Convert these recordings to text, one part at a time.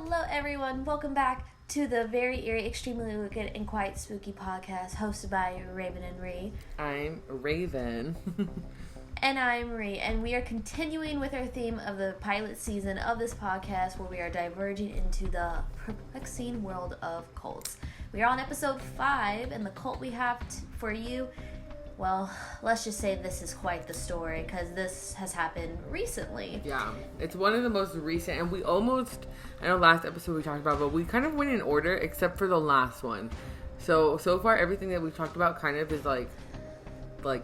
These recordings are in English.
Hello everyone, welcome back to the very eerie, extremely wicked, and quite spooky podcast hosted by Raven and Ree. I'm Raven. And I'm Ree, and we are continuing with our theme of the pilot season of this podcast where we are diverging into the perplexing world of cults. We are on episode 5, and the cult we have for you, well, let's just say this is quite the story because this has happened recently. Yeah, it's one of the most recent, and we almost, I know last episode we talked about, but we kind of went in order except for the last one. So far everything that we've talked about kind of is like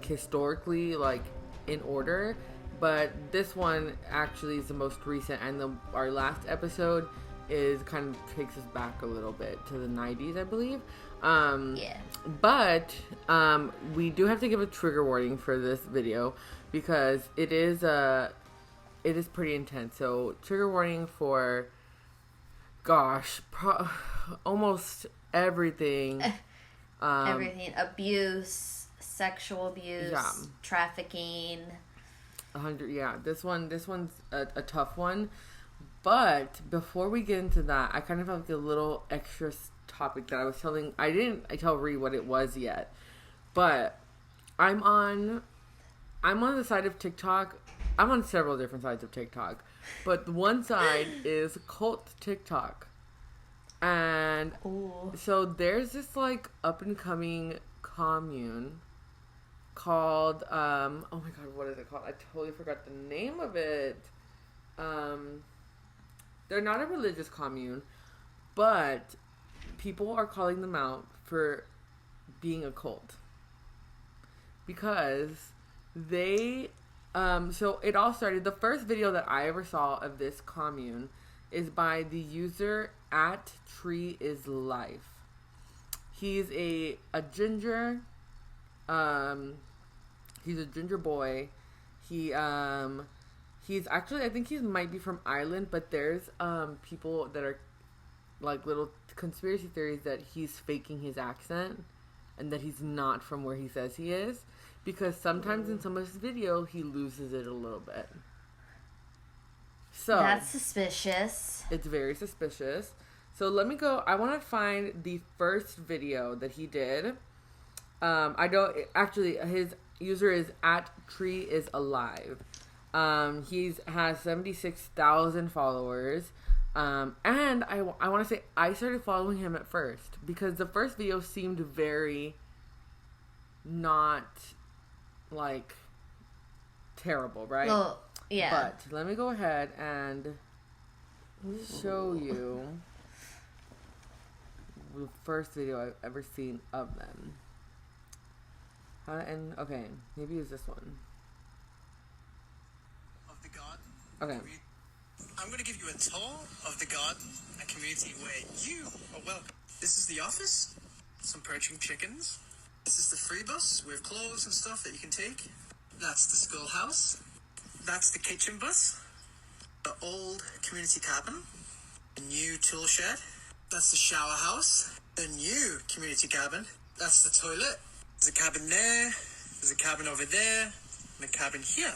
historically like in order, but this one actually is the most recent, and our last episode is kind of takes us back a little bit to the 90s, I believe. Yeah. But we do have to give a trigger warning for this video because it is pretty intense. So trigger warning for, gosh, almost everything. Everything. Abuse, sexual abuse, yeah. Trafficking. 100. Yeah, this one's a tough one. But before we get into that, I kind of have like a little extra topic that I was telling. I didn't tell Ree what it was yet, but I'm on the side of TikTok. I'm on several different sides of TikTok, but one side is cult TikTok, and Ooh. So there's this like up and coming commune called oh my god, what is it called? I totally forgot the name of it. They're not a religious commune, but people are calling them out for being a cult. Because they, so it all started, the first video that I ever saw of this commune is by the user @TreeIsLife. He's a ginger, he's a ginger boy. He's actually, I think he might be from Ireland, but there's people that are like little conspiracy theories that he's faking his accent and that he's not from where he says he is, because sometimes in some of his video he loses it a little bit. So That's suspicious. It's very suspicious. So let me go. I want to find the first video that he did. I don't actually. His user is @TreeIsAlive. He has 76,000 followers. And I want to say I started following him at first because the first video seemed very not like terrible, right? Well, yeah. But let me go ahead and show you the first video I've ever seen of them. And okay, maybe it's this one. The garden. Okay. I'm going to give you a tour of the garden, a community where you are welcome. This is the office, some perching chickens. This is the free bus with clothes and stuff that you can take. That's the schoolhouse. That's the kitchen bus. The old community cabin. The new tool shed. That's the shower house. The new community cabin. That's the toilet. There's a cabin there. There's a cabin over there. And a cabin here.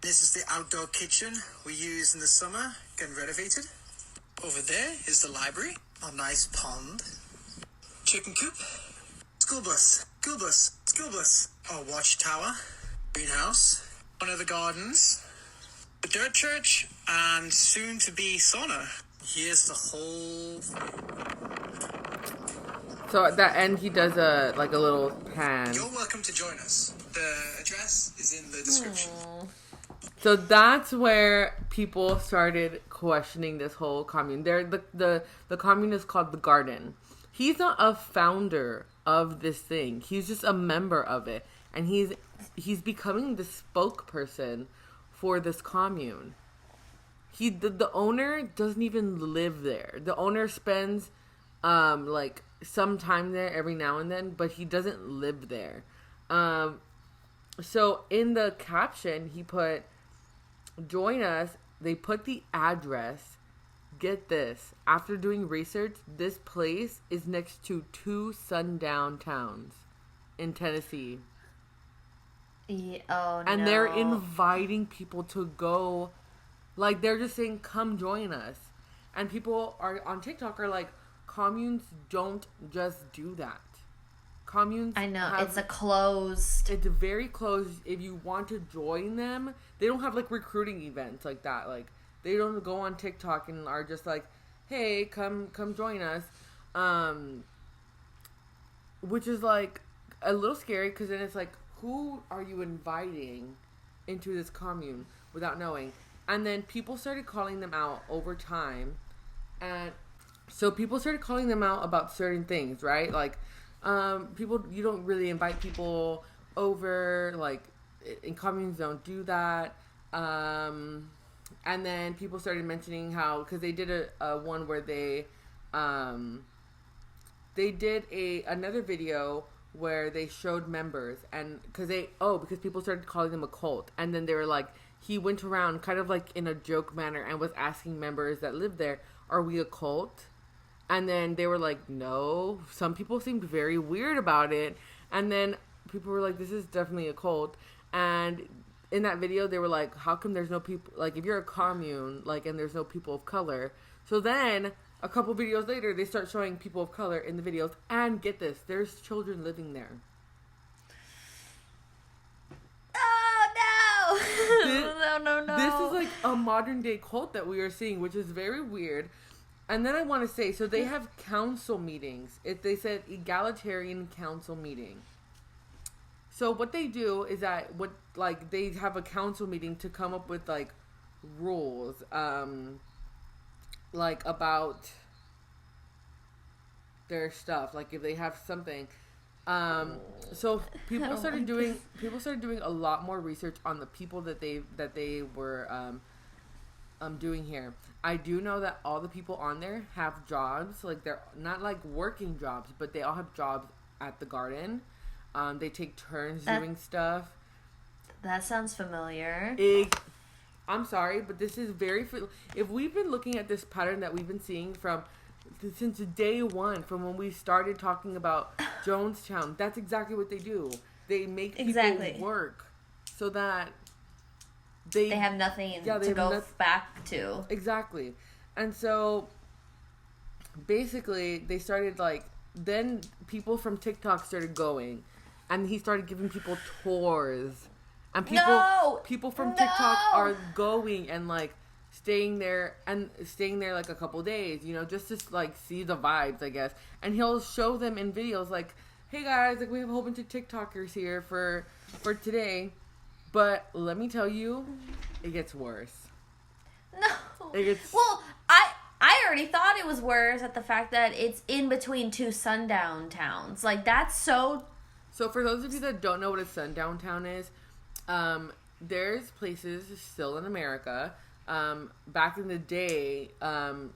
This is the outdoor kitchen we use in the summer, getting renovated. Over there is the library, a nice pond, chicken coop, school bus, a watchtower, greenhouse, one of the gardens, the dirt church, and soon to be sauna. Here's the whole. So at that end, he does a little pan. You're welcome to join us. The address is in the description. Aww. So that's where people started questioning this whole commune. The commune is called The Garden. He's not a founder of this thing. He's just a member of it. And he's becoming the spokesperson for this commune. The owner doesn't even live there. The owner spends like some time there every now and then, but he doesn't live there. So in the caption he put, "Join us." They put the address. Get this. After doing research, this place is next to 2 sundown towns in Tennessee. Yeah, oh, And no. they're inviting people to go. Like, they're just saying, come join us. And people are on TikTok are like, communes don't just do that. Communes, I know, it's a closed. It's very closed. If you want to join them, they don't have like recruiting events like that. Like they don't go on TikTok and are just like, hey, come join us. Which is like a little scary, because then it's like, who are you inviting into this commune without knowing? And then people started calling them out over time. And so people started calling them out about certain things, right? Like, people, you don't really invite people over, like, in communes don't do that. And then people started mentioning how, because they did a one where they did another video where they showed members, and because people started calling them a cult, and then they were like, he went around kind of like in a joke manner and was asking members that lived there, are we a cult? And then they were like, no. Some people seemed very weird about it, and then people were like, this is definitely a cult. And in that video they were like, how come there's no people, like, if you're a commune, like, and there's no people of color? So then a couple videos later, they start showing people of color in the videos. And get this, there's children living there. Oh, no. This is like a modern day cult that we are seeing, which is very weird. And then I want to say, so they have council meetings. They said egalitarian council meeting. So what they do is that, they have a council meeting to come up with, like, rules, like, about their stuff, like if they have something. So people started doing a lot more research on the people that they were doing here. I do know that all the people on there have jobs, like they're not like working jobs, but they all have jobs at the garden. They take turns doing stuff. That sounds familiar. I'm sorry, but this is if we've been looking at this pattern that we've been seeing since day one, from when we started talking about Jonestown, that's exactly what they do. They make people work so that they have nothing to go back to. Exactly. And so basically they started, like, then people from TikTok started going, and he started giving people tours. And people from TikTok are going and, like, staying there like a couple days, just to, like, see the vibes, I guess. And he'll show them in videos like, hey guys, like, we have a whole bunch of TikTokers here for today. But let me tell you, it gets worse. No. Well, I already thought it was worse at the fact that it's in between two sundown towns. Like, that's so... So for those of you that don't know what a sundown town is, there's places still in America. Back in the day,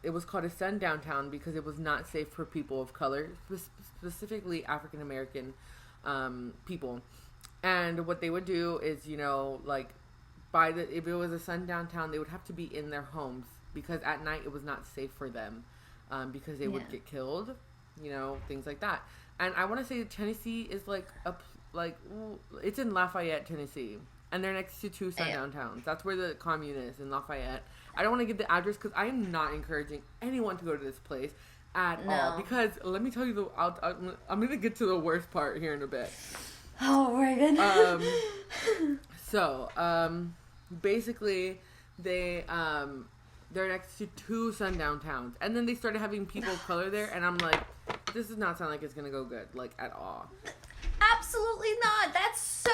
it was called a sundown town because it was not safe for people of color, specifically African American people. And what they would do is, like, if it was a sundown town, they would have to be in their homes because at night it was not safe for them, because they would get killed, things like that. And I want to say Tennessee is it's in Lafayette, Tennessee. And they're next to two sundown towns. That's where the commune is, in Lafayette. I don't want to give the address because I am not encouraging anyone to go to this place at all. Because let me tell you, I'm going to get to the worst part here in a bit. Oh my goodness. Basically, they're next to two sundown towns. And then they started having people of color there. And I'm like, this does not sound like it's going to go good, like, at all. Absolutely not. That's so...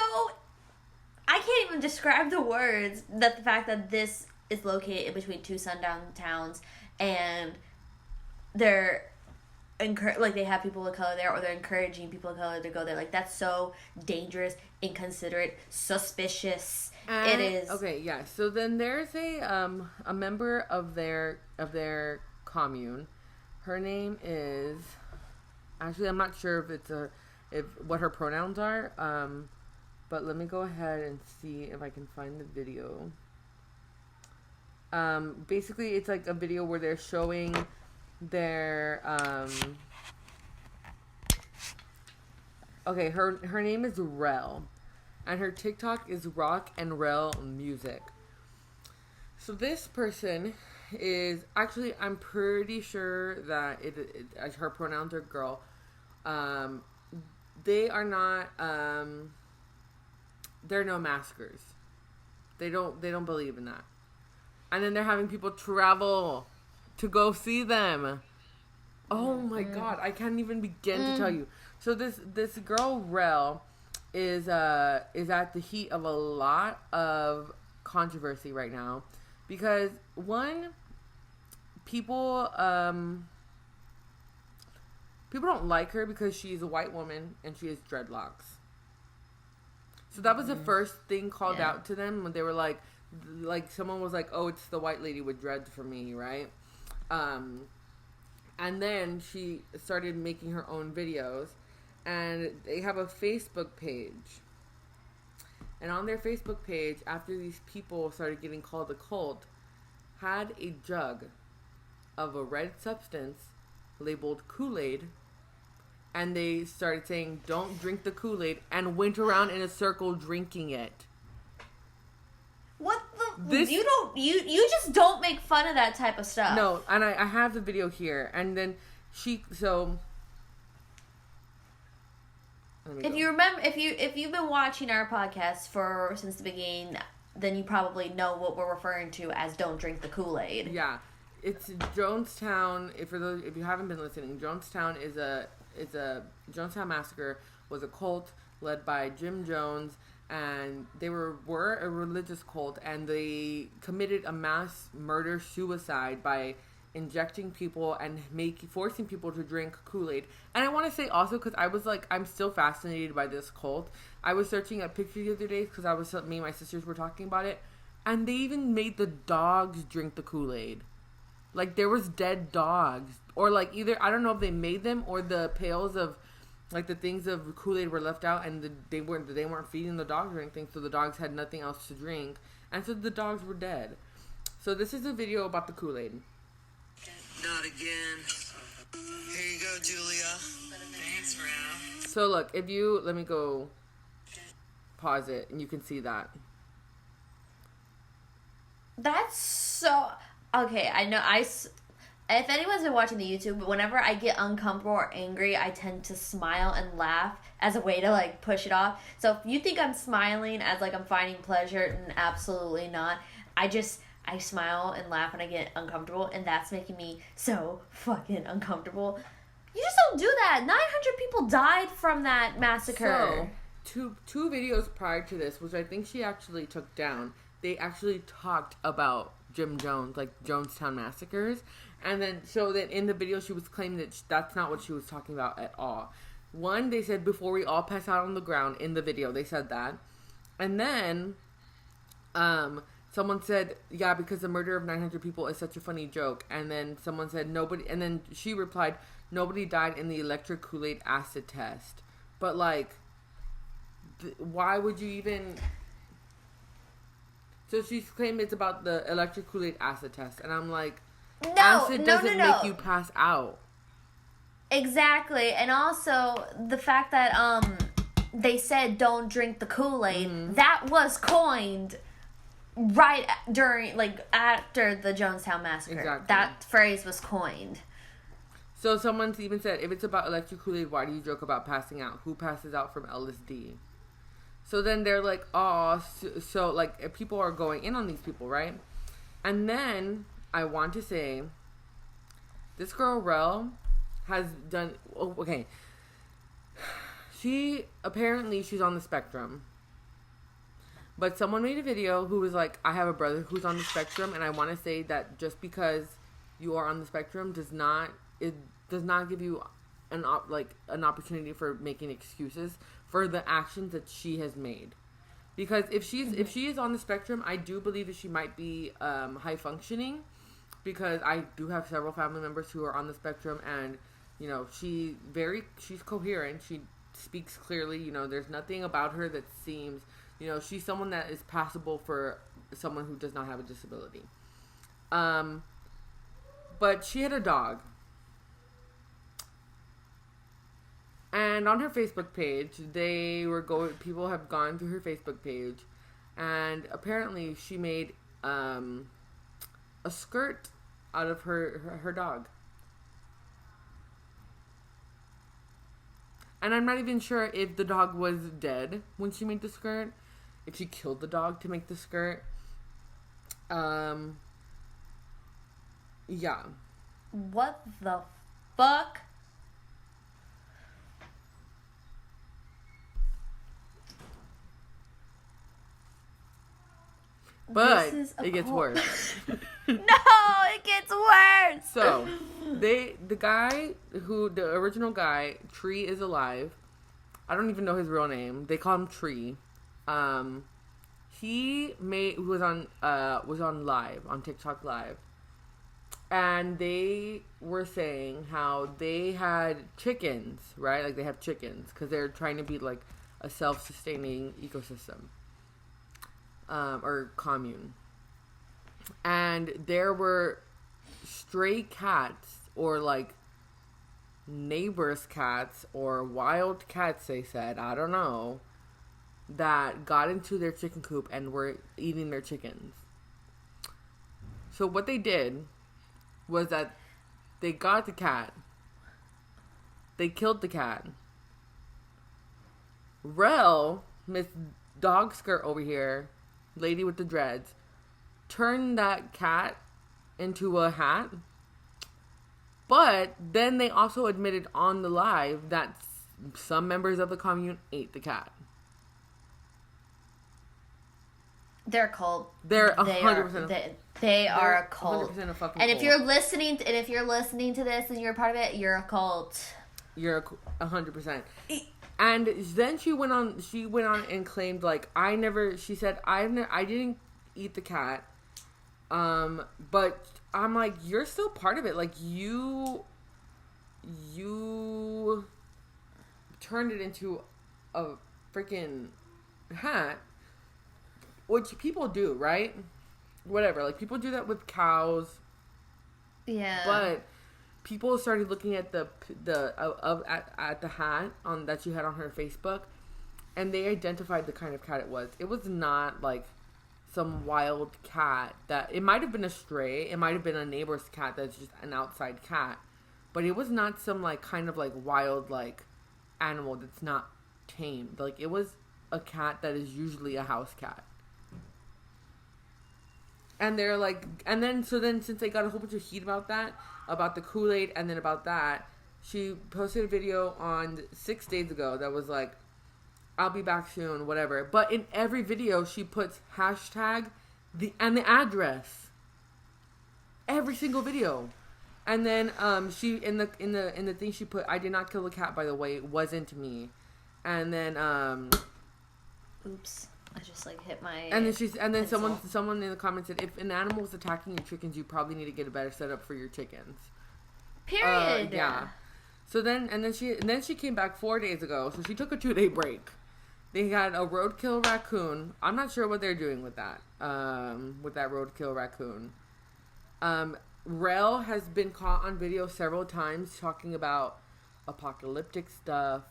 I can't even describe the words, that the fact that this is located in between two sundown towns, and they're they have people of color there, or they're encouraging people of color to go there. Like, that's so dangerous, inconsiderate, suspicious. It is. Okay, yeah. So then there's a member of their commune. Her name is, actually, I'm not sure if what her pronouns are. But let me go ahead and see if I can find the video. Basically, it's like a video where they're showing their... Okay, her name is Rel. And her TikTok is Rock and Rel Music. So this person is actually, I'm pretty sure that her pronouns are girl. They are not. They're no maskers. They don't believe in that. And then they're having people travel to go see them. Oh my god, I can't even begin to tell you. So this girl Rel is at the heat of a lot of controversy right now because one, people don't like her because she's a white woman and she has dreadlocks. So that was the first thing called out to them when they were like someone was like, "Oh, it's the white lady with dreads for me," right? And then she started making her own videos, and they have a Facebook page. And on their Facebook page, after these people started getting called a cult, had a jug of a red substance labeled Kool-Aid, and they started saying, "Don't drink the Kool-Aid," and went around in a circle drinking it. What the? You just don't make fun of that type of stuff. No, and I have the video here, and then if you remember, if you've been watching our podcast since the beginning, then you probably know what we're referring to as "Don't drink the Kool-Aid." Yeah, it's Jonestown. If you haven't been listening, Jonestown Jonestown Massacre was a cult led by Jim Jones, and they were a religious cult, and they committed a mass murder suicide by injecting people and forcing people to drink Kool-Aid. And I want to say also, because I was like, I'm still fascinated by this cult. I was searching up pictures the other day because me and my sisters were talking about it, and they even made the dogs drink the Kool-Aid. Like, there was dead dogs, or like either, I don't know if they made them or the pails of like the things of Kool-Aid were left out, and they weren't feeding the dogs or anything, so the dogs had nothing else to drink, and so the dogs were dead. So this is a video about the Kool-Aid. Not again. Here you go, Julia. Thanks, Ralph. So look, let me go pause it, and you can see that. That's so... Okay, I know if anyone's been watching the YouTube, whenever I get uncomfortable or angry, I tend to smile and laugh as a way to, like, push it off. So if you think I'm smiling as, like, I'm finding pleasure, absolutely not. I smile and laugh when I get uncomfortable, and that's making me so fucking uncomfortable. You just don't do that. 900 people died from that massacre. So, two videos prior to this, which I think she actually took down, they actually talked about Jim Jones, like Jonestown massacres, and then so that in the video she was claiming that that's not what she was talking about at all. One, they said before we all pass out on the ground in the video, they said that, and then someone said, yeah, because the murder of 900 people is such a funny joke, and then someone said nobody, and then she replied, nobody died in the electric Kool-Aid acid test. But like, why would you even? So she's claiming it's about the electric Kool-Aid acid test. And I'm like, acid doesn't make you pass out. Exactly. And also, the fact that they said don't drink the Kool-Aid, that was coined right during, like, after the Jonestown Massacre. Exactly. That phrase was coined. So someone's even said, if it's about electric Kool-Aid, why do you joke about passing out? Who passes out from LSD? So then they're like, oh, so like people are going in on these people, right? And then I want to say, this girl Rel has done, okay, she's on the spectrum. But someone made a video who was like, I have a brother who's on the spectrum, and I want to say that just because you are on the spectrum does not give you an opportunity for making excuses for the actions that she has made. Because if she is on the spectrum, I do believe that she might be high functioning, because I do have several family members who are on the spectrum, and you know, she's coherent, she speaks clearly, you know, there's nothing about her that seems, you know, she's someone that is passable for someone who does not have a disability. But she had a dog. And on her Facebook page, people have gone through her Facebook page, and apparently she made a skirt out of her dog. And I'm not even sure if the dog was dead when she made the skirt. If she killed the dog to make the skirt. Yeah. What the fuck? But it gets worse. No, it gets worse. So, the original guy, Tree is alive. I don't even know his real name. They call him Tree. He was on live, on TikTok live. And they were saying how they had chickens, right? Like they have chickens because they're trying to be like a self-sustaining ecosystem. Or commune. And there were stray cats or like neighbors' cats or wild cats, they said, I don't know, that got into their chicken coop and were eating their chickens. So what they did was that they got the cat. They killed the cat. Rel, Miss Dog Skirt over here, lady with the dreads, turned that cat into a hat. But then they also admitted on the live that some members of the commune ate the cat. They're a cult. They're 100%. They are a cult. 100% a fucking and cult. if you're listening to this and you're a part of it, you're a cult. You're 100%. And then she went on and claimed like she said I didn't eat the cat. But I'm like, you're still part of it. Like you turned it into a freaking hat. Which people do, right? Whatever. Like, people do that with cows. Yeah. But people started looking at the hat that she had on her Facebook, and they identified the kind of cat it was. It was not like some wild cat that it might have been a stray. It might have been a neighbor's cat that's just an outside cat, but it was not some like kind of like wild like animal that's not tamed. Like, it was a cat that is usually a house cat. And they're like, so then since they got a whole bunch of heat about that, about the Kool-Aid, and then about that, she posted a video on 6 days ago that was like, I'll be back soon, whatever. But in every video, she puts hashtag and the address. Every single video. And then she in the thing she put, I did not kill the cat, by the way, it wasn't me. And then oops. I just like hit my. And then someone in the comments said, if an animal is attacking your chickens, you probably need to get a better setup for your chickens. Period. Yeah. So then she came back 4 days ago. So she took a 2-day break. They had a roadkill raccoon. I'm not sure what they're doing with that. With that roadkill raccoon. Rel has been caught on video several times talking about apocalyptic stuff.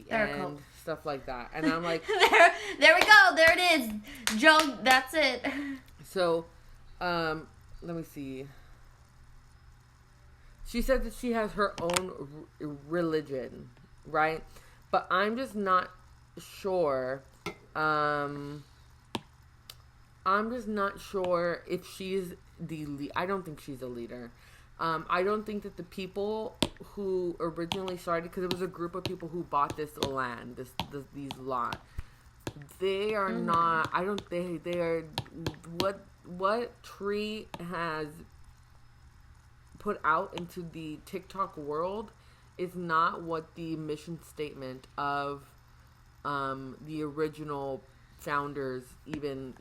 End, stuff like that. And I'm like, there we go, there it is, Joe, that's it. So let me see. She said that she has her own religion, right? But I'm just not sure I'm just not sure if she's I don't think she's a leader. I don't think that the people who originally started, because it was a group of people who bought this land, these lots, they are not, I don't think they are, what Tree has put out into the TikTok world is not what the mission statement of the original founders even,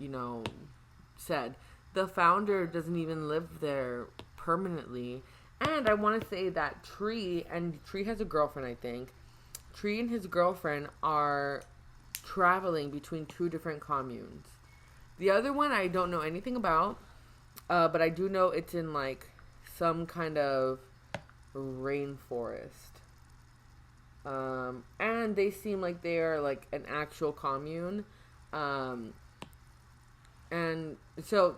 said. The founder doesn't even live there permanently. And I want to say that Tree has a girlfriend, I think. Tree and his girlfriend are traveling between 2 different communes. The other one I don't know anything about, but I do know it's in like some kind of rainforest. And they seem like they are like an actual commune. And so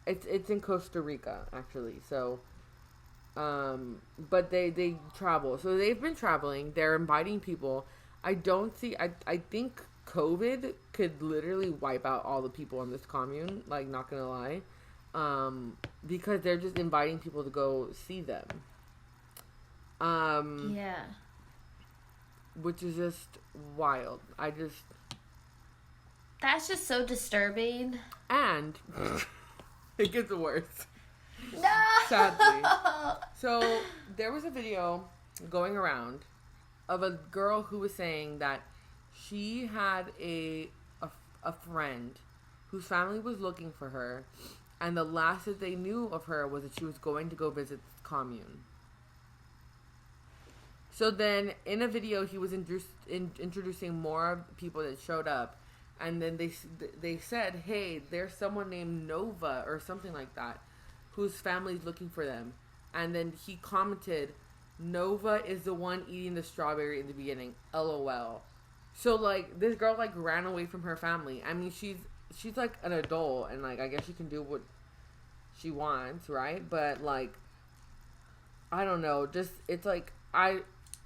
It's in Costa Rica, actually. So, but they travel. So they've been traveling. They're inviting people. I think COVID could literally wipe out all the people in this commune. Like, not gonna lie. Because they're just inviting people to go see them. Yeah. Which is just wild. That's just so disturbing. And it gets worse. No! Sadly. So, there was a video going around of a girl who was saying that she had a friend whose family was looking for her, and the last that they knew of her was that she was going to go visit the commune. So then, in a video, he was introducing more people that showed up, and then they said, hey, there's someone named Nova, or something like that, whose family's looking for them. And then he commented, Nova is the one eating the strawberry in the beginning, LOL. So, like, this girl, like, ran away from her family. I mean, she's like, an adult, and, like, I guess she can do what she wants, right? But, like, I don't know, just, it's, like,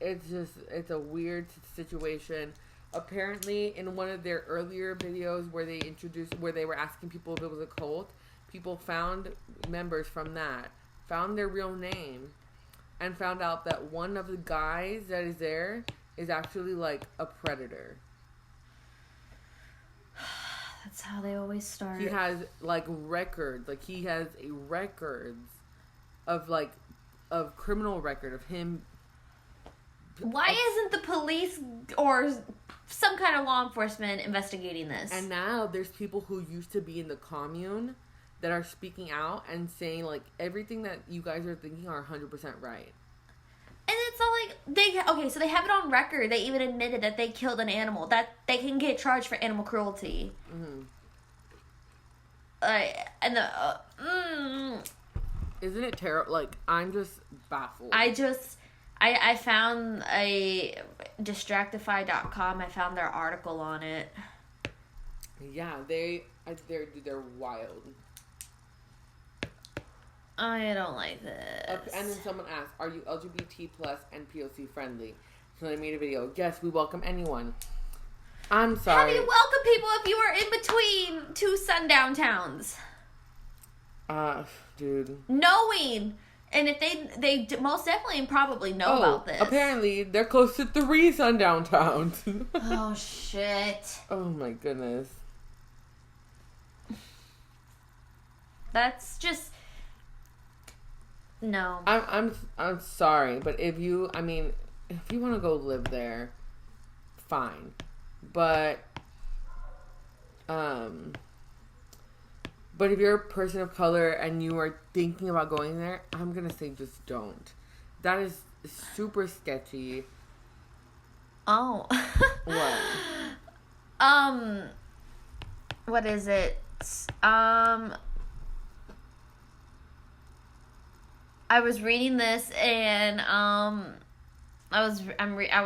it's a weird situation. Apparently, in one of their earlier videos where they were asking people if it was a cult, people found members from that, found their real name, and found out that one of the guys that is there is actually, like, a predator. That's how they always start. He has, like, records. Like, he has a records of, like, of criminal record of him. Why isn't the police or some kind of law enforcement investigating this? And now there's people who used to be in the commune that are speaking out and saying, like, everything that you guys are thinking are 100% right. And it's not like so they have it on record. They even admitted that they killed an animal, that they can get charged for animal cruelty. Mm-hmm. Isn't it terrible? Like, I'm just baffled. I found a Distractify.com. I found their article on it. Yeah, they're wild. I don't like this. And then someone asked, are you LGBT plus and POC friendly? So they made a video. Yes, we welcome anyone. I'm sorry. How do you welcome people if you are in between two sundown towns? Dude. Knowing. And if they most definitely and probably know about this. Apparently, they're close to 3 sundown towns. Oh, shit. Oh, my goodness. That's just... No. I'm sorry, but if you want to go live there, fine. But if you're a person of color and you are thinking about going there, I'm gonna say just don't. That is super sketchy. Oh. What? What is it? I was reading this and I was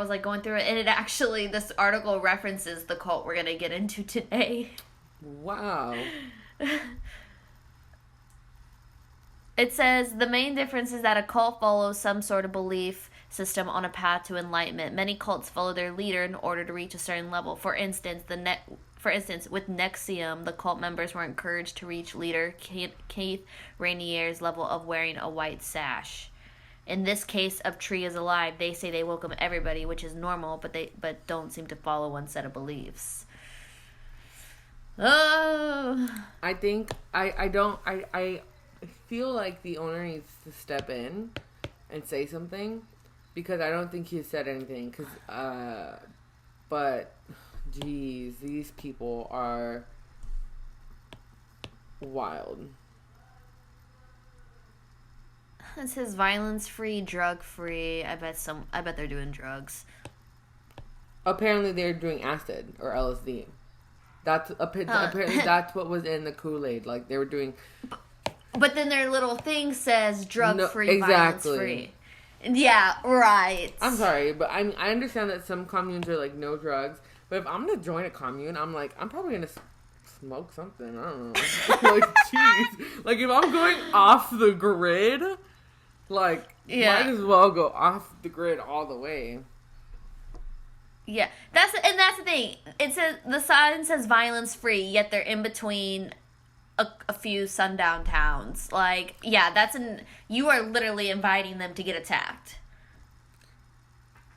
like going through it, and it actually, this article references the cult we're gonna get into today. Wow. It says the main difference is that a cult follows some sort of belief system on a path to enlightenment. Many cults follow their leader in order to reach a certain level. For instance, with Nexium, the cult members were encouraged to reach leader Keith Rainier's level of wearing a white sash. In this case of Tree is Alive, they say they welcome everybody, which is normal, but don't seem to follow one set of beliefs. Oh. I think I feel like the owner needs to step in and say something, because I don't think he said anything. But geez, these people are wild. It says violence-free, drug-free. I bet they're doing drugs. Apparently, they're doing acid or LSD. Apparently that's what was in the Kool-Aid. Like, they were doing. But then their little thing says drug-free, no, exactly. violence-free. Yeah, right. I'm sorry, but I understand that some communes are like no drugs. But if I'm gonna join a commune, I'm probably gonna smoke something. I don't know. Like, jeez. Like, if I'm going off the grid, like, might as well go off the grid all the way. Yeah, that's the thing. It says the sign says violence free, yet they're in between a few sundown towns. Like, yeah, you are literally inviting them to get attacked.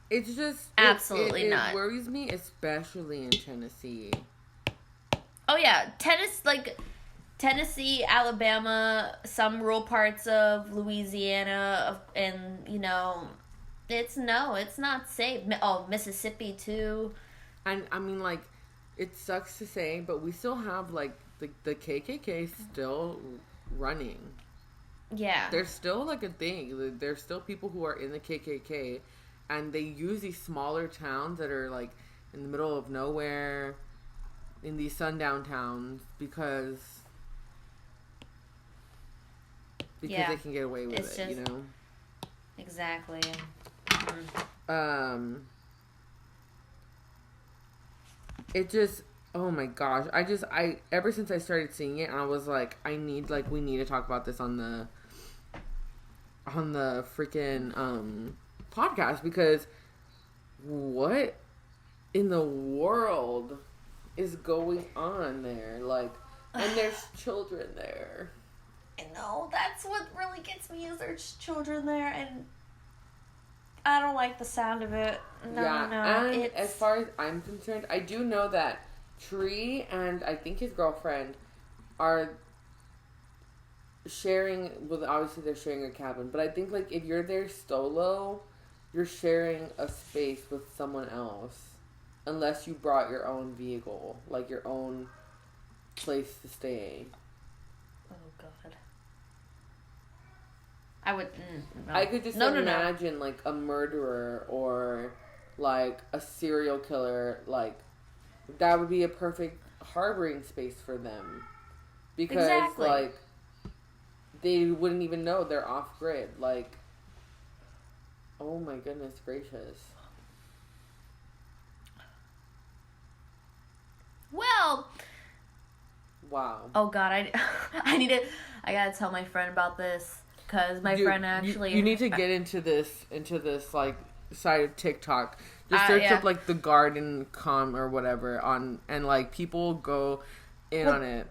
It's just absolutely not. It worries me, especially in Tennessee. Oh yeah, Tennessee, Alabama, some rural parts of Louisiana, and it's not safe. Oh, Mississippi too. And I mean, like, it sucks to say, but we still have like the KKK still running. Yeah, there's still like a thing. There's still people who are in the KKK. And they use these smaller towns that are, like, in the middle of nowhere, in these sundown towns, because they can get away with it, you know? Exactly. It just, oh my gosh. Ever since I started seeing it, I was like, we need to talk about this on the freaking, podcast, because what in the world is going on there? Like, and there's children there. I know, that's what really gets me, is there's children there, and I don't like the sound of it. No. And as far as I'm concerned, I do know that Tree and I think his girlfriend are sharing, well, obviously they're sharing a cabin, but I think, like, if you're there solo, you're sharing a space with someone else, unless you brought your own vehicle, like your own place to stay. Oh God! I would. No. I could just imagine like a murderer or like a serial killer. Like, that would be a perfect harboring space for them, because like they wouldn't even know they're off grid. Like, oh my goodness gracious. Well. Wow. Oh God, I gotta tell my friend about this, because my friend actually. You need to get into this like side of TikTok. Just search up like the garden or whatever on, and like people go in on it.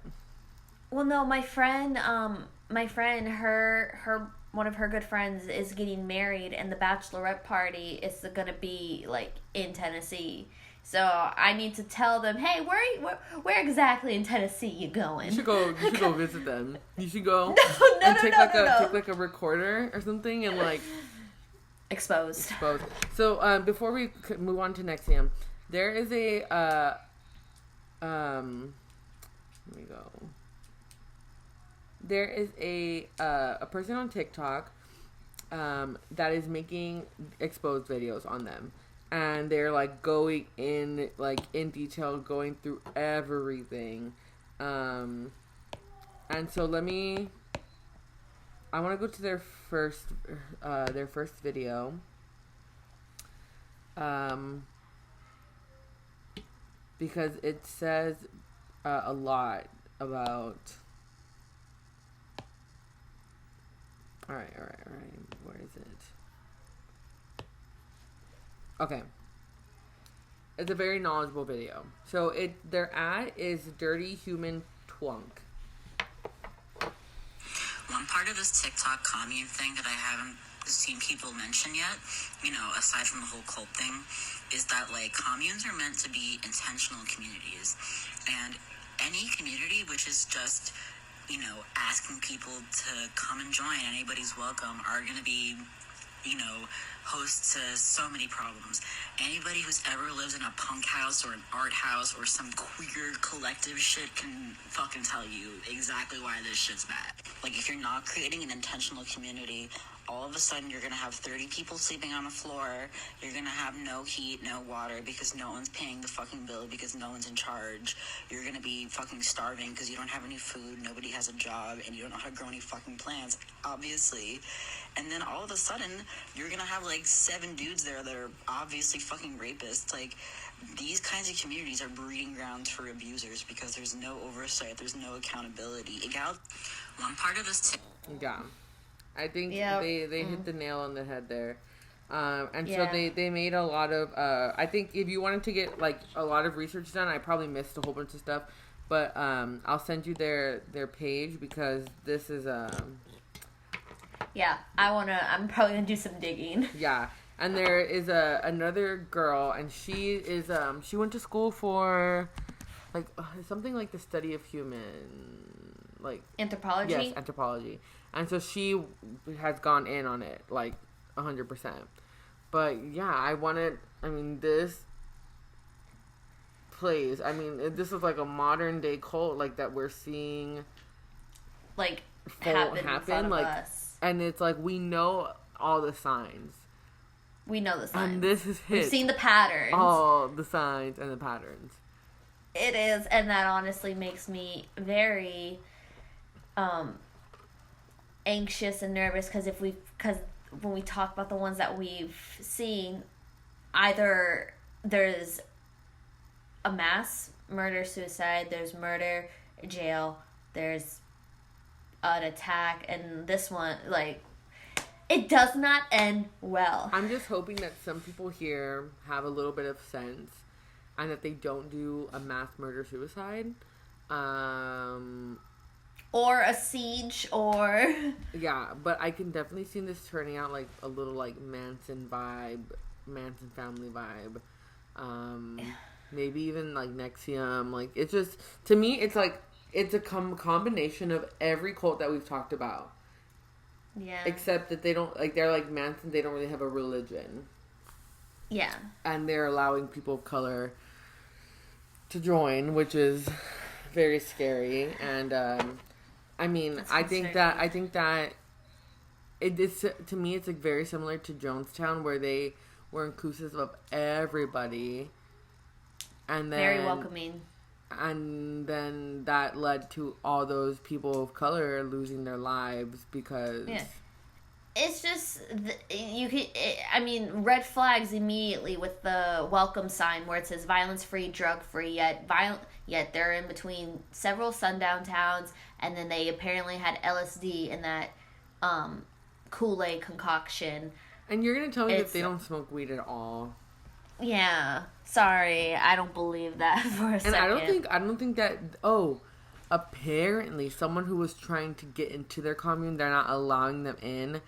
Well, no, my friend, her one of her good friends is getting married, and the bachelorette party is gonna be like in Tennessee. So I need to tell them, hey, where exactly in Tennessee you going? You should go visit them. You should go take a recorder or something and like expose. So before we move on to Nexium, there is a let me go. There is a person on TikTok that is making exposed videos on them. And they're like going in detail, going through everything. And so I want to go to their first video. Because it says a lot about. All right. Where is it? Okay. It's a very knowledgeable video. So their ad is Dirty Human Twunk. One part of this TikTok commune thing that I haven't seen people mention yet, aside from the whole cult thing, is that like communes are meant to be intentional communities. And any community which is just, asking people to come and join, anybody's welcome, are going to be host to so many problems. Anybody who's ever lived in a punk house or an art house or some queer collective shit can fucking tell you exactly why this shit's bad. Like, if you're not creating an intentional community, all of a sudden you're going to have 30 people sleeping on the floor. You're going to have no heat, no water, because no one's paying the fucking bill, because no one's in charge. You're going to be fucking starving because you don't have any food, nobody has a job, and you don't know how to grow any fucking plants, obviously. And then all of a sudden, you're going to have, like, 7 dudes there that are obviously fucking rapists. Like, these kinds of communities are breeding grounds for abusers because there's no oversight, there's no accountability. One part of this Yeah. I think they hit the nail on the head there. And so they made a lot of, I think if you wanted to get, like, a lot of research done, I probably missed a whole bunch of stuff, but I'll send you their page, because this is, Yeah, I'm probably gonna do some digging. Yeah, and there is another girl, and she is, she went to school for, like, something like the study of human, like... Anthropology? Yes, anthropology. And so she has gone in on it, like, 100%. But, yeah, this place, this is like a modern day cult, like, that we're seeing, like, happen like, us. And it's like, we know all the signs. We know the signs. And this is hit. We've seen the patterns. All the signs and the patterns. It is, and that honestly makes me very anxious and nervous, because when we talk about the ones that we've seen, either there's a mass murder, suicide, there's murder, jail, there's an attack, and this one, like, it does not end well. I'm just hoping that some people here have a little bit of sense, and that they don't do a mass murder suicide. Or a siege, or... Yeah, but I can definitely see this turning out like a little, like, Manson family vibe. Maybe even, like, Nexium. Like, it's just, to me, it's like, it's a combination of every cult that we've talked about. Yeah. Except that they don't, like, they're like Manson, they don't really have a religion. Yeah. And they're allowing people of color to join, which is very scary. And, I think that it is, to me, it's, like, very similar to Jonestown, where they were inclusive of everybody. And then, very welcoming. And then that led to all those people of color losing their lives because... Yeah. It's just, red flags immediately with the welcome sign where it says violence-free, drug-free, yet they're in between several sundown towns, and then they apparently had LSD in that Kool-Aid concoction. And you're going to tell me that they don't smoke weed at all? Yeah. Sorry, I don't believe that for a second. And I don't think that, apparently someone who was trying to get into their commune, they're not allowing them in.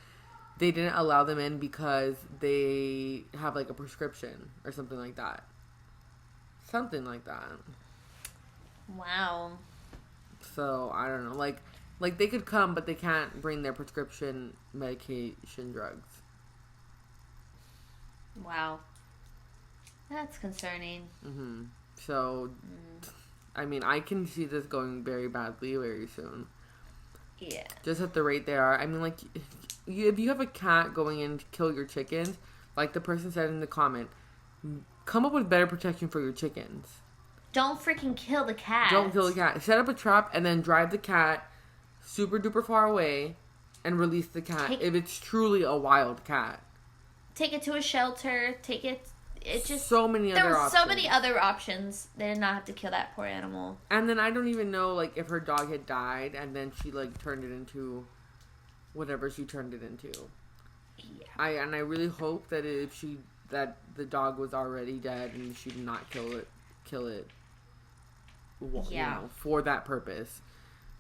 They didn't allow them in because they have, like, a prescription or something like that. Something like that. Wow. So, I don't know. Like they could come, but they can't bring their prescription medication drugs. Wow. That's concerning. Mm-hmm. So, I can see this going very badly very soon. Yeah. Just at the rate they are. If you have a cat going in to kill your chickens, like the person said in the comment, come up with better protection for your chickens. Don't freaking kill the cat. Don't kill the cat. Set up a trap and then drive the cat super duper far away and release the cat if it's truly a wild cat. Take it to a shelter. It's just so many other options. There were so many other options. They did not have to kill that poor animal. And then I don't even know, like, if her dog had died and then she, like, turned it into whatever she turned it into. Yeah. I really hope that that the dog was already dead and she did not kill it. Yeah. For that purpose.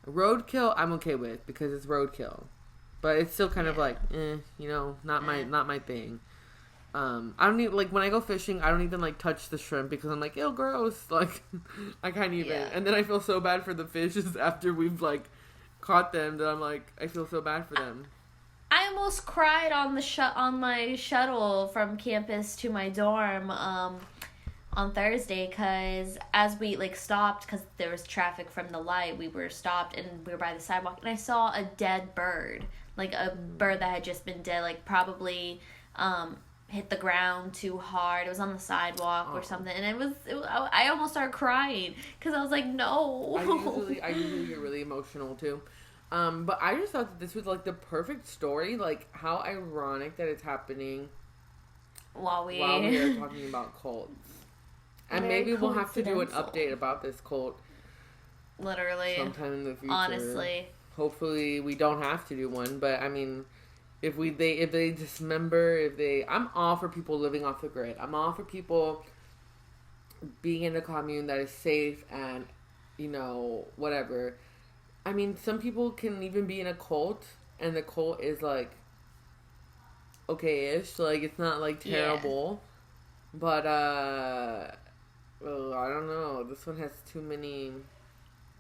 Roadkill, I'm okay with because it's roadkill, but it's still kind of like, not my thing. I don't even, like, when I go fishing, I don't even, like, touch the shrimp because I'm like, ew, gross. Like, I can't even. Yeah. And then I feel so bad for the fishes after we've, like, caught them that I'm like, I feel so bad for them. I almost cried on my shuttle from campus to my dorm on Thursday because as we, like, stopped because there was traffic from the light, we were stopped and we were by the sidewalk and I saw a dead bird, like a bird that had just been dead, like probably hit the ground too hard. It was on the sidewalk or something, and I almost started crying because I was like, no. I usually get really emotional too. But I just thought that this was like the perfect story. Like, how ironic that it's happening while we are talking about cults. And maybe we'll have to do an update about this cult. Literally. Sometime in the future. Honestly. Hopefully we don't have to do one, but I mean, if they dismember, I'm all for people living off the grid. I'm all for people being in a commune that is safe and, you know, whatever. I mean, some people can even be in a cult, and the cult is like okay-ish, like it's not like terrible. Yeah. But I don't know. This one has too many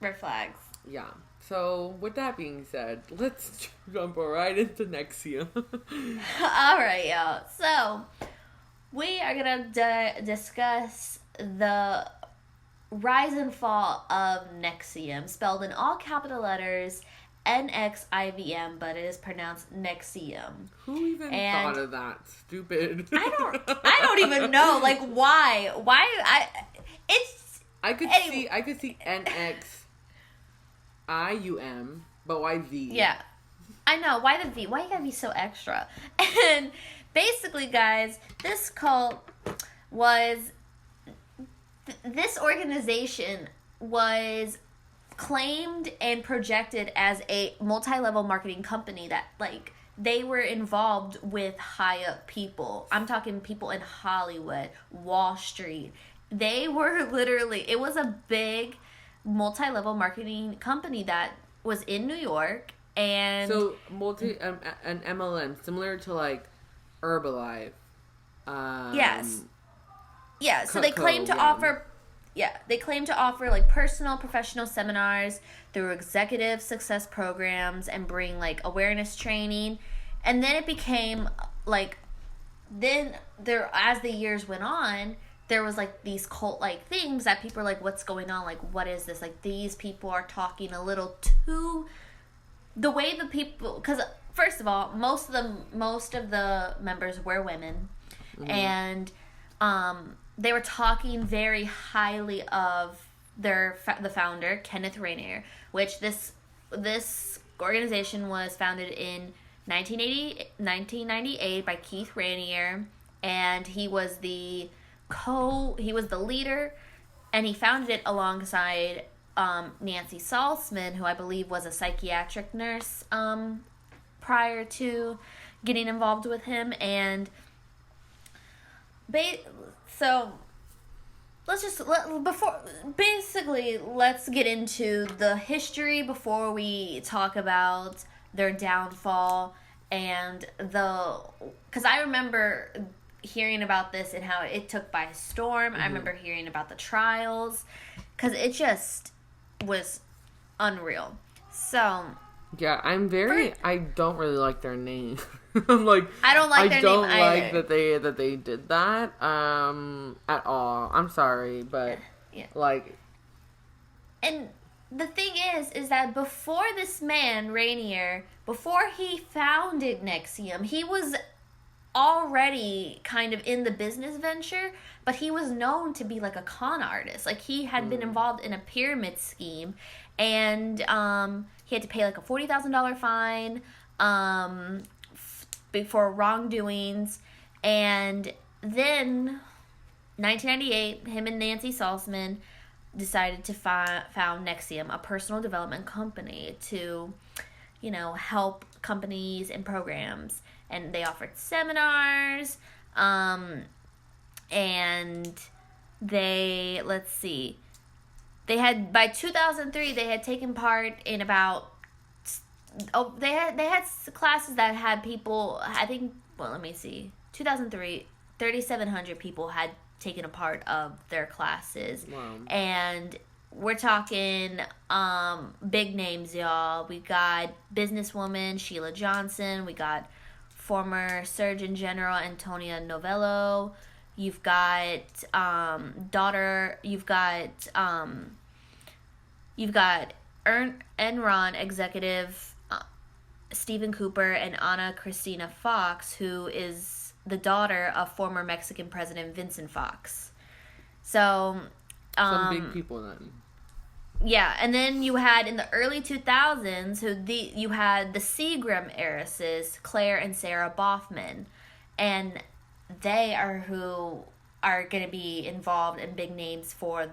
red flags. Yeah. So, with that being said, let's jump right into Nexium. Alright, y'all. So, we are going to discuss the rise and fall of Nexium, spelled in all capital letters, NXIVM, but it is pronounced Nexium. Who even thought of that? Stupid. I don't even know. Like, why? I could see NX. IUM, but why V? Yeah. I know. Why the V? Why you gotta be so extra? And basically, guys, this cult was... this organization was claimed and projected as a multi-level marketing company that, like, they were involved with high-up people. I'm talking people in Hollywood, Wall Street. They were literally... it was a big... multi-level marketing company that was in New York, and so an MLM similar to like Herbalife. Yes. Yeah. So they claim to offer. Yeah, they claim to offer like personal, professional seminars through executive success programs and bring like awareness training, and then it became like, then there as the years went on. There was, like, these cult-like things that people are like, what's going on? Like, what is this? Like, these people are talking a little too... the way the people... because, first of all, most of the members were women. Mm-hmm. And they were talking very highly of the founder, Kenneth Rainier, which this organization was founded in 1998 by Keith Rainier, and he was the leader, and he founded it alongside Nancy Salzman, who I believe was a psychiatric nurse prior to getting involved with him. And so let's get into the history before we talk about their downfall and because I remember hearing about this and how it took by storm. Mm-hmm. I remember hearing about the trials because it just was unreal. So yeah, I don't really like their name. I'm like, I don't like their name either. I don't like that they did that at all. I'm sorry, but yeah. Like, and the thing is that before this man Rainier, before he founded Nexium, he was already kind of in the business venture, but he was known to be like a con artist. Like, he had been involved in a pyramid scheme, and he had to pay like a $40,000 fine for wrongdoings. And then 1998, him and Nancy Salzman decided to found Nexium, a personal development company to, you know, help companies and programs. And they offered seminars, and they had, by 2003, they had taken part in about, they had classes that had people, I think, 2003, 3,700 people had taken a part of their classes. Wow. And we're talking big names, y'all. We got businesswoman Sheila Johnson. We got former Surgeon General Antonia Novello. You've got you've got Enron executive Stephen Cooper and Ana Cristina Fox, who is the daughter of former Mexican President Vincent Fox. So, some big people then. Yeah, and then you had in the early 2000s, you had the Seagram heiresses, Claire and Sarah Broffman, and they are who are going to be involved in big names for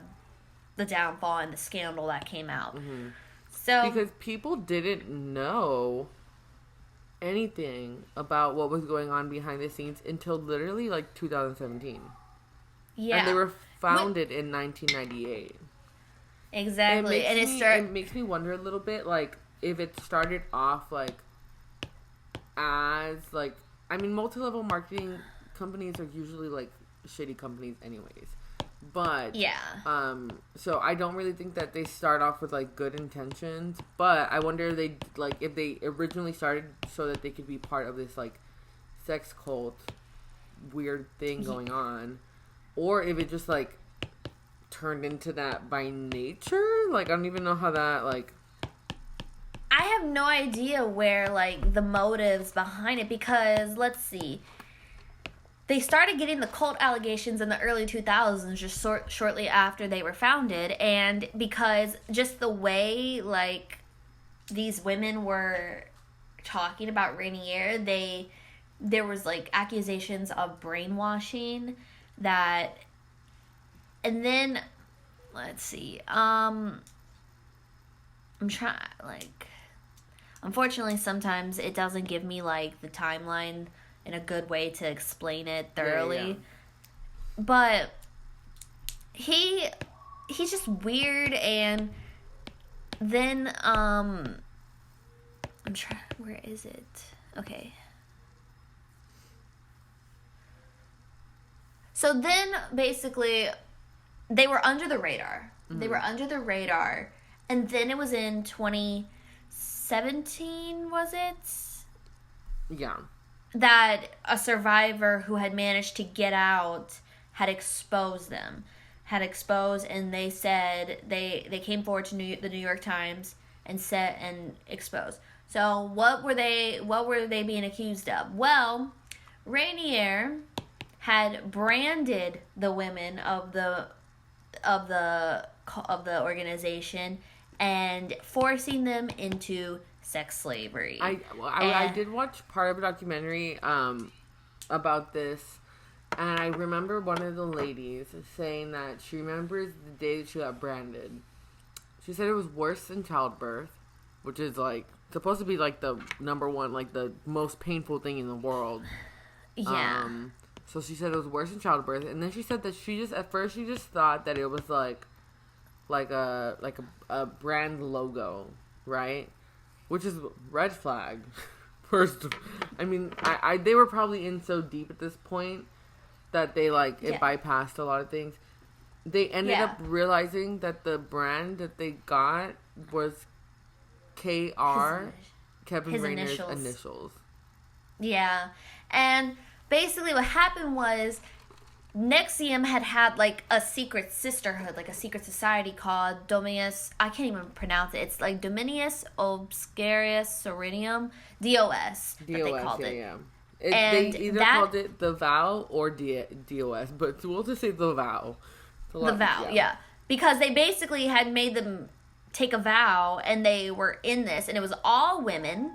the downfall and the scandal that came out. Mm-hmm. So because people didn't know anything about what was going on behind the scenes until literally like 2017. Yeah, and they were founded in 1998. Exactly, and it makes me wonder a little bit, like, if it started off like as like, I mean, multi-level marketing companies are usually like shitty companies anyways, but yeah, so I don't really think that they start off with like good intentions, but I wonder if they originally started so that they could be part of this like sex cult weird thing going on, or if it just like turned into that by nature. Like, I don't even know how that, like, I have no idea where, like, the motives behind it, because, let's see, they started getting the cult allegations in the early 2000s, just shortly after they were founded, and because just the way, like, these women were talking about Rainier, there was, like, accusations of brainwashing that. And then, let's see, I'm trying, like, unfortunately, sometimes it doesn't give me, like, the timeline in a good way to explain it thoroughly. Yeah. But he's just weird, and then, I'm trying, where is it? Okay. So then, basically, they were under the radar. Mm-hmm. They were under the radar. And then it was in 2017, was it? Yeah. That a survivor who had managed to get out had exposed them. And they said, they came forward to the New York Times and exposed. So what were they being accused of? Well, Rainier had branded the women of the organization and forcing them into sex slavery. I did watch part of a documentary about this, and I remember one of the ladies saying that she remembers the day that she got branded. She said it was worse than childbirth, which is like supposed to be like the number one, like the most painful thing in the world. Yeah. So she said it was worse than childbirth, and then she said that at first she just thought that it was like a brand logo, right? Which is red flag. First, I mean, they were probably in so deep at this point that they it bypassed a lot of things. They ended up realizing that the brand that they got was KR, Kevin Rainer's initials. Yeah, and basically what happened was Nexium had like a secret sisterhood, like a secret society called Dominus, I can't even pronounce it. It's like Dominius Obscurius Serenium, DOS, that they called it. Yeah. They either called it the Vow or DOS, but we'll just say the Vow. The Vow, yeah. Because they basically had made them take a vow, and they were in this, and it was all women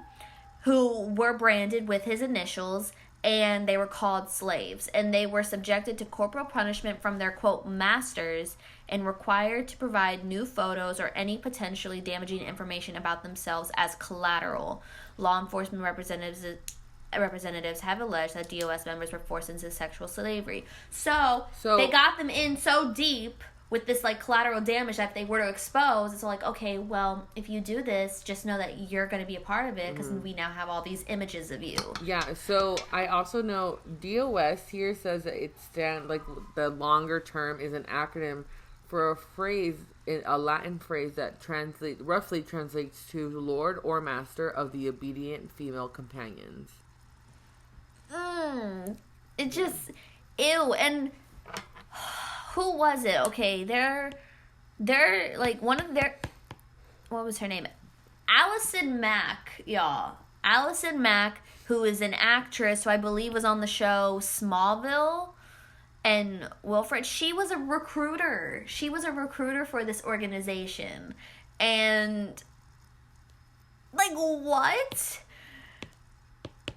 who were branded with his initials, and they were called slaves, and they were subjected to corporal punishment from their, quote, masters, and required to provide new photos or any potentially damaging information about themselves as collateral. Law enforcement representatives have alleged that DOS members were forced into sexual slavery. So they got them in so deep with this, like, collateral damage that if they were to expose, it's like, okay, well, if you do this, just know that you're going to be a part of it, because we now have all these images of you. Yeah, so I also know DOS here says that the longer term is an acronym for a phrase, a Latin phrase that roughly translates to Lord or Master of the obedient female companions. It just, ew, and who was it? Okay, they're like one of their, what was her name? Allison Mack, y'all. Allison Mack, who is an actress who I believe was on the show Smallville, and Wilfred, she was a recruiter. She was a recruiter for this organization. And, like, what?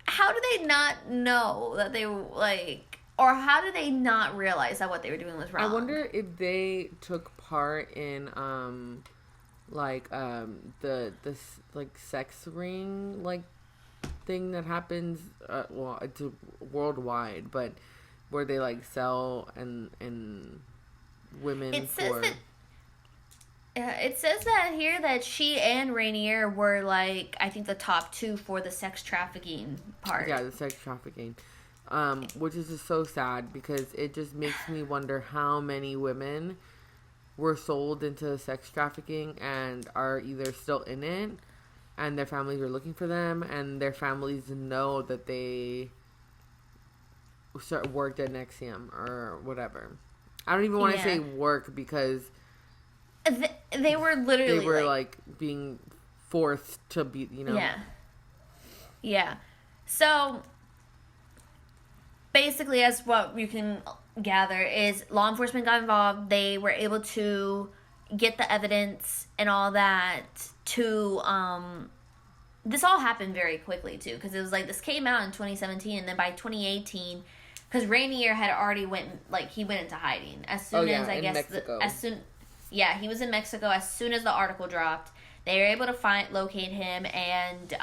How do they not know that they, like, or how do they not realize that what they were doing was wrong? I wonder if they took part in, this sex ring, like, thing that happens, well, it's worldwide, but where they, like, sell and women it says that here that she and Rainier were, like, I think the top 2 for the sex trafficking part. Yeah, the sex trafficking. Which is just so sad because it just makes me wonder how many women were sold into sex trafficking and are either still in it and their families are looking for them and their families know that they worked at Nexium or whatever. I don't even want to say work because they were literally... They were, like being forced to be, you know... Yeah. Yeah. So... basically, as what you can gather is law enforcement got involved. They were able to get the evidence and all that to, this all happened very quickly too, because it was like, this came out in 2017, and then by 2018, because Rainier had already he went into hiding as soon as, I guess, he was in Mexico as soon as the article dropped. They were able to locate him and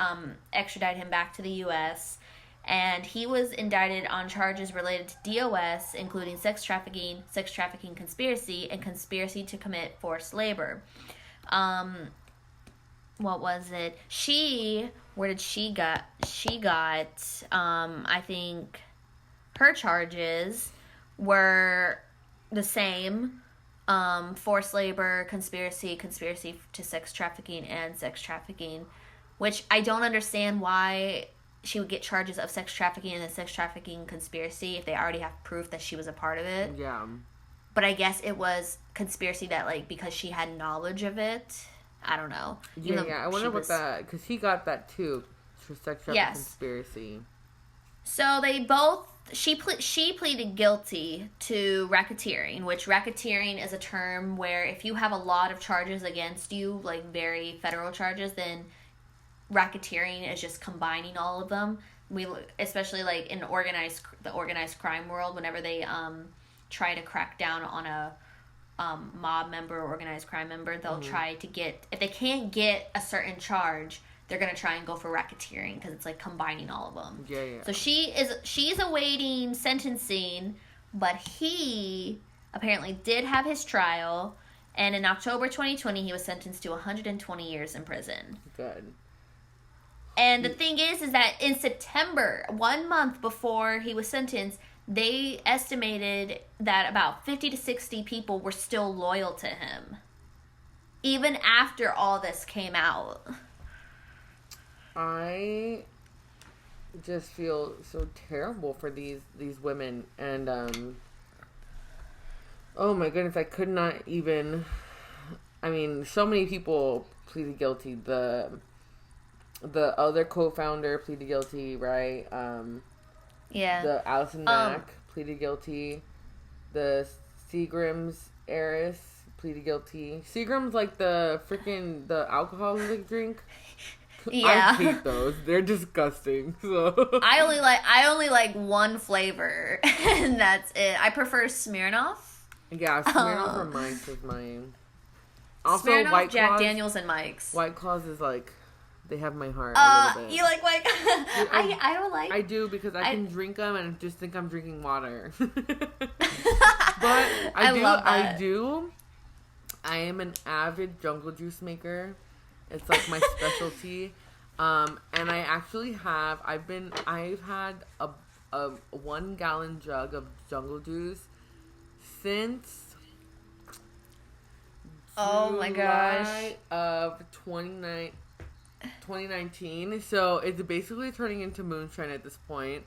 extradite him back to the U.S., and he was indicted on charges related to DOS, including sex trafficking conspiracy, and conspiracy to commit forced labor. What was it? Where did she got, I think her charges were the same, forced labor, conspiracy to sex trafficking, and sex trafficking, which I don't understand why she would get charges of sex trafficking and the sex trafficking conspiracy if they already have proof that she was a part of it. Yeah. But I guess it was conspiracy that, like, because she had knowledge of it. I don't know. Yeah. I wonder what that... because he got that, too, for sex trafficking conspiracy. So they both... She pleaded guilty to racketeering, which racketeering is a term where if you have a lot of charges against you, like very federal charges, then... racketeering is just combining all of them. Especially like in the organized crime world, whenever they try to crack down on a mob member or organized crime member, they'll try to get, if they can't get a certain charge, they're gonna try and go for racketeering because it's like combining all of them. Yeah. So she's awaiting sentencing, but he apparently did have his trial, and in October 2020 he was sentenced to 120 years in prison. Good. And the thing is that in September, 1 month before he was sentenced, they estimated that about 50 to 60 people were still loyal to him, even after all this came out. I just feel so terrible for these women, and oh my goodness, I could not even. I mean, so many people pleaded guilty. The other co-founder pleaded guilty, right? The Allison Mack pleaded guilty. The Seagram's heiress pleaded guilty. Seagram's like the alcoholic drink. Yeah. I hate those. They're disgusting. So I only like one flavor, and that's it. I prefer Smirnoff. Yeah, Smirnoff or Mike's is mine. Also, Smirnoff, White Jack Claws, Daniels, and Mike's. White Claws is like, they have my heart a little bit. You like White? I don't like. I do because I can drink them and just think I'm drinking water. But I love that. I am an avid jungle juice maker. It's like my specialty. And I actually have. I've had a 1 gallon jug of jungle juice since. Oh my gosh. July of 2019. So it's basically turning into moonshine at this point.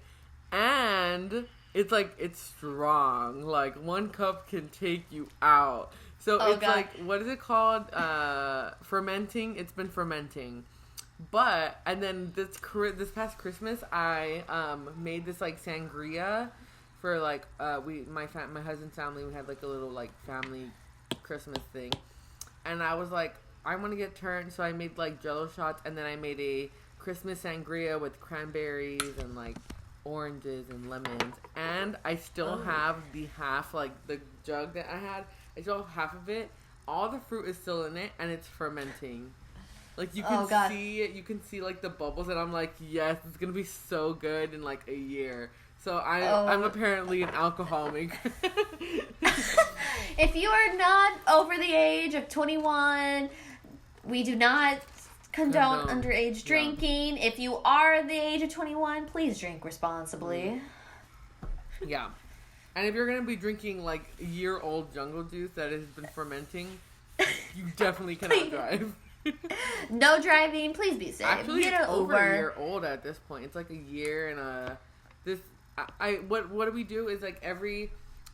And it's like, it's strong. Like 1 cup can take you out. So it's God. Like, what is it called? Fermenting. It's been fermenting. But, and then this past Christmas, I made this, like, sangria for, like, my husband's family. We had, like, a little, like, family Christmas thing. And I was like, I want to get turned, so I made, like, Jell-O shots, and then I made a Christmas sangria with cranberries and, like, oranges and lemons. And I still have the half, like, the jug that I had. I still have half of it. All the fruit is still in it, and it's fermenting. Like, you can see it. You can see, like, the bubbles, and I'm like, yes, it's going to be so good in, like, a year. So I'm apparently an alcohol maker. If you are not over the age of 21, we do not condone underage drinking. Yeah. If you are the age of 21, please drink responsibly. Yeah. And if you're going to be drinking, like, year-old jungle juice that has been fermenting, you definitely cannot drive. No driving. Please be safe. Actually, it's over a year old at this point. It's like a year and what we do is, like, every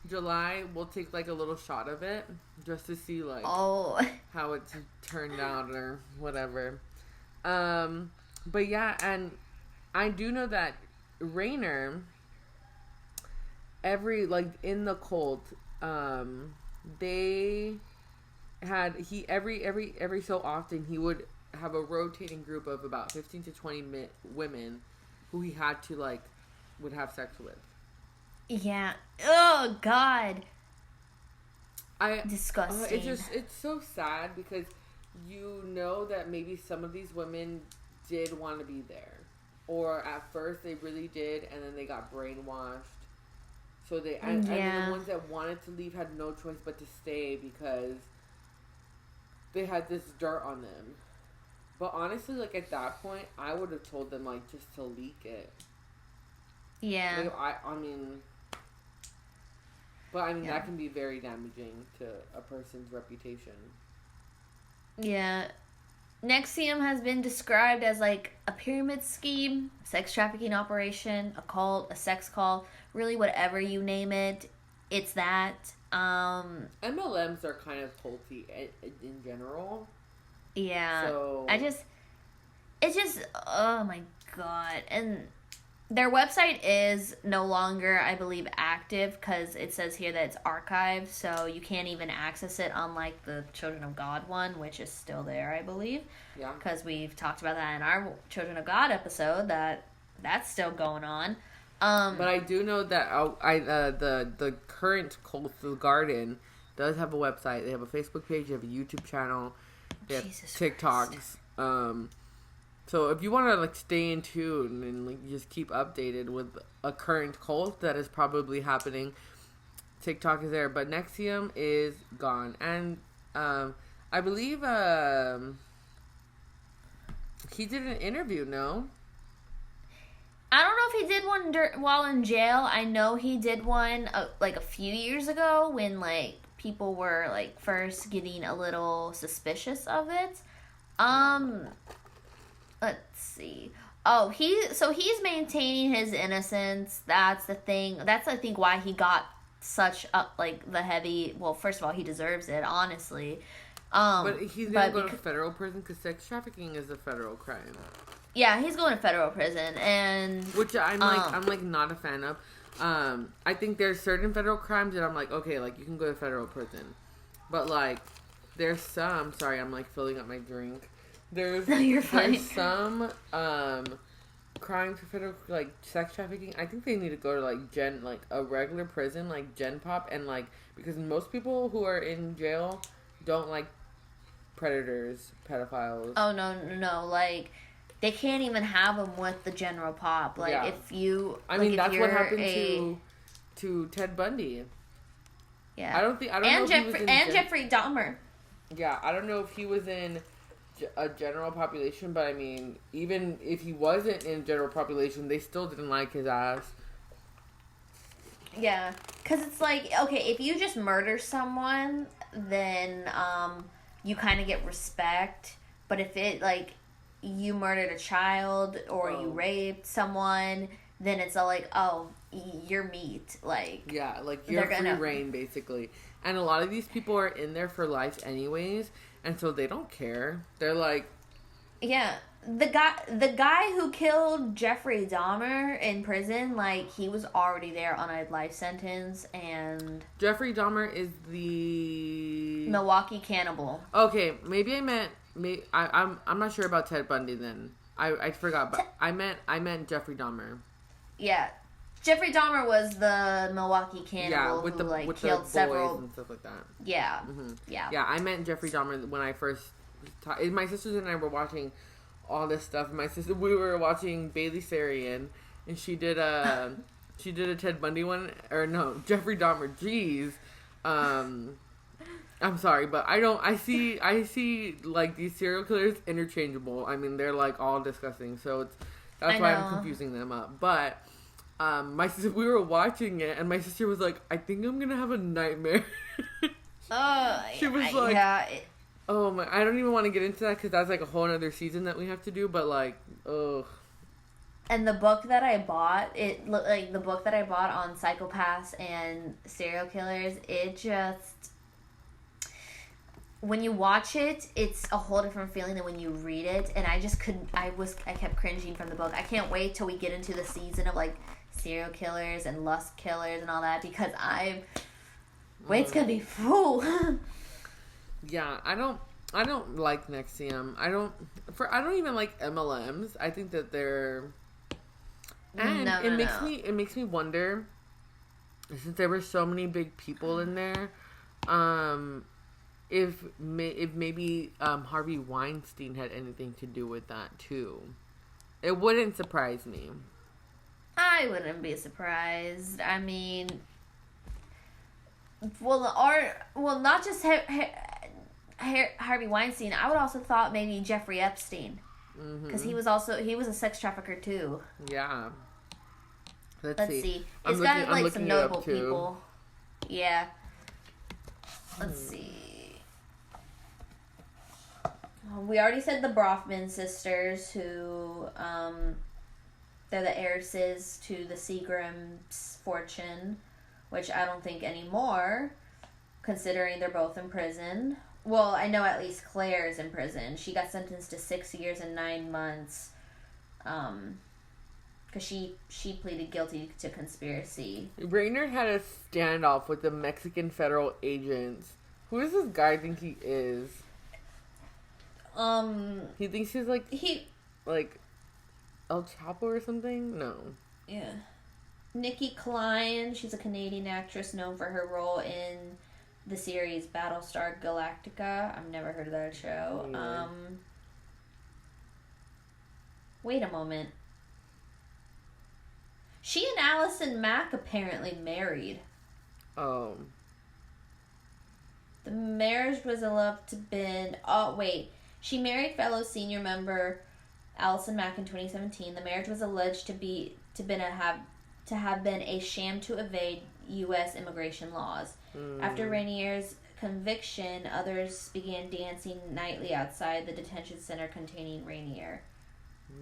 July we'll take, like, a little shot of it just to see, like, how it's turned out or whatever. But yeah, and I do know that Rainer, every so often he would have a rotating group of about 15 to 20 women who he had to, like, would have sex with. Yeah. Oh God. Disgusting. It's so sad because you know that maybe some of these women did want to be there, or at first they really did, and then they got brainwashed. So and the ones that wanted to leave had no choice but to stay because they had this dirt on them. But honestly, like, at that point, I would have told them, like, just to leak it. Yeah. Like, that can be very damaging to a person's reputation. Yeah. Nexium has been described as, like, a pyramid scheme, sex trafficking operation, a cult, a sex call, really whatever you name it, it's that. MLMs are kind of culty in general. Yeah. So it's just, oh my God. And their website is no longer, I believe, active because it says here that it's archived, so you can't even access it, unlike the Children of God one, which is still there, I believe. Yeah. Because we've talked about that in our Children of God episode, that's still going on. But I do know that the current cult, the Garden, does have a website. They have a Facebook page. They have a YouTube channel. They have TikToks. So if you want to, like, stay in tune and, like, just keep updated with a current cult that is probably happening, TikTok is there. But Nexium is gone, and I believe he did an interview. No. I don't know if he did one while in jail. I know he did one like a few years ago when, like, people were, like, first getting a little suspicious of it. Let's see. Oh, he's maintaining his innocence. That's the thing. That's, I think, why he got such like the heavy. Well, first of all, he deserves it, honestly. But he's gonna go to federal prison because sex trafficking is a federal crime. Yeah, he's going to federal prison, and which I'm not a fan of. I think there's certain federal crimes that I'm like, okay, like, you can go to federal prison, but, like, there's some. Sorry, I'm, like, filling up my drink. You're fine. There's some crimes for federal, like, sex trafficking. I think they need to go to, like, a regular prison, like Gen Pop, and, like, because most people who are in jail don't like predators, pedophiles. Oh no, like, they can't even have them with the general pop. Like, yeah. If you, I mean, that's what happened to Ted Bundy. Yeah, I don't know. Jeffrey Dahmer. Yeah, I don't know if he was in a general population, but I mean, even if he wasn't in general population, they still didn't like his ass. Yeah, because it's like, okay, if you just murder someone, then you kind of get respect. But if it, like, you murdered a child or you raped someone, then it's all like, oh, you're meat. Like, yeah, like, you're free reign, basically. And a lot of these people are in there for life anyways, and so they don't care. They're like, yeah, the guy who killed Jeffrey Dahmer in prison, like, he was already there on a life sentence, and Jeffrey Dahmer is the Milwaukee cannibal. Okay, maybe I meant I'm not sure about Ted Bundy then. I forgot, but I meant Jeffrey Dahmer. Yeah. Jeffrey Dahmer was the Milwaukee cannibal with who with killed the several boys and stuff like that. Yeah. Mm-hmm. Yeah. Yeah, I meant Jeffrey Dahmer when I first my sisters and I were watching all this stuff. We were watching Bailey Sarian, and she did a Ted Bundy one, or no, Jeffrey Dahmer. Jeez, I'm sorry, but I see like these serial killers interchangeable. I mean, they're like all disgusting, so that's why I'm confusing them up. But my sister, we were watching it, and my sister was like, "I think I'm gonna have a nightmare." She was like, yeah. "Oh my!" I don't even want to get into that because that's like a whole other season that we have to do. But like, ugh. And the book that I bought, it looked like the book that I bought on psychopaths and serial killers. It just, when you watch it, it's a whole different feeling than when you read it. And I just couldn't. I kept cringing from the book. I can't wait till we get into the season of like serial killers and lust killers and all that, because it's gonna be full. Yeah, I don't like Nexium. I don't even like MLMs. I think that they're, and it makes me wonder, since there were so many big people in there, if maybe Harvey Weinstein had anything to do with that too. It wouldn't surprise me. I wouldn't be surprised. I mean, not just Harvey Weinstein. I would also thought maybe Jeffrey Epstein, because he was a sex trafficker too. Yeah. Let's see. It's got like some notable people. Yeah. Let's see. We already said the Broffman sisters, who they're the heiresses to the Seagram's fortune, which I don't think anymore, considering they're both in prison. Well, I know at least Claire is in prison. She got sentenced to 6 years and 9 months, because she pleaded guilty to conspiracy. Raynor had a standoff with the Mexican federal agents. Who does this guy think he is? He thinks he's like El Chapo or something? No. Yeah. Nikki Klein, she's a Canadian actress known for her role in the series Battlestar Galactica. I've never heard of that show. Yeah. Wait a moment. She and Allison Mack apparently married. Oh. The marriage was alleged to been... Oh, wait. She married fellow senior member Allison Mack in 2017. The marriage was alleged to have been a sham to evade U.S. immigration laws. After Rainier's conviction, others began dancing nightly outside the detention center containing Rainier.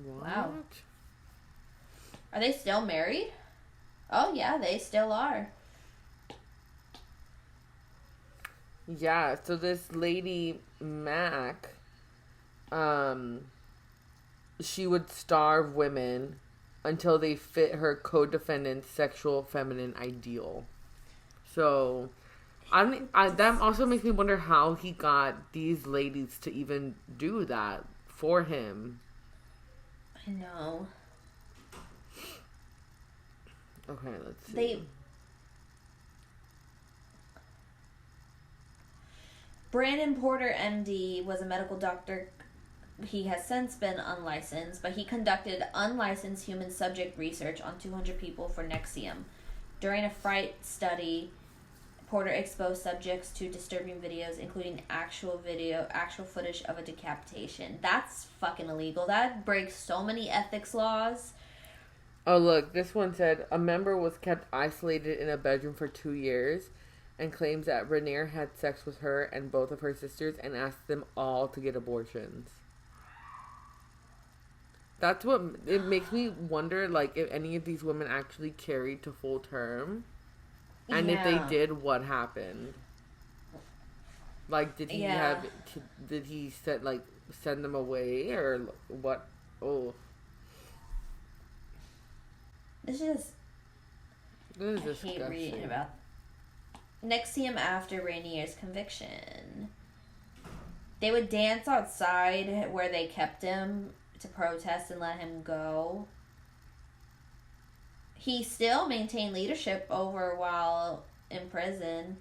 What? Wow. Are they still married? Oh, yeah, they still are. Yeah, so this lady, Mac, she would starve women until they fit her co-defendant's sexual feminine ideal. So, that also makes me wonder how he got these ladies to even do that for him. I know. Okay, let's see. Brandon Porter, MD, was a medical doctor. He has since been unlicensed, but he conducted unlicensed human subject research on 200 people for Nexium. During a fright study, Porter exposed subjects to disturbing videos, including actual footage of a decapitation. That's fucking illegal. That breaks so many ethics laws. Oh, look, this one said, a member was kept isolated in a bedroom for 2 years and claims that Rainier had sex with her and both of her sisters and asked them all to get abortions. That's what, it makes me wonder, like, if any of these women actually carried to full term. And if they did, what happened? Like, did he send them away, or what Oh. This is This is I disgusting. hate reading about Nexium after Rainier's conviction. They would dance outside where they kept him to protest and let him go. He still maintained leadership over while in prison.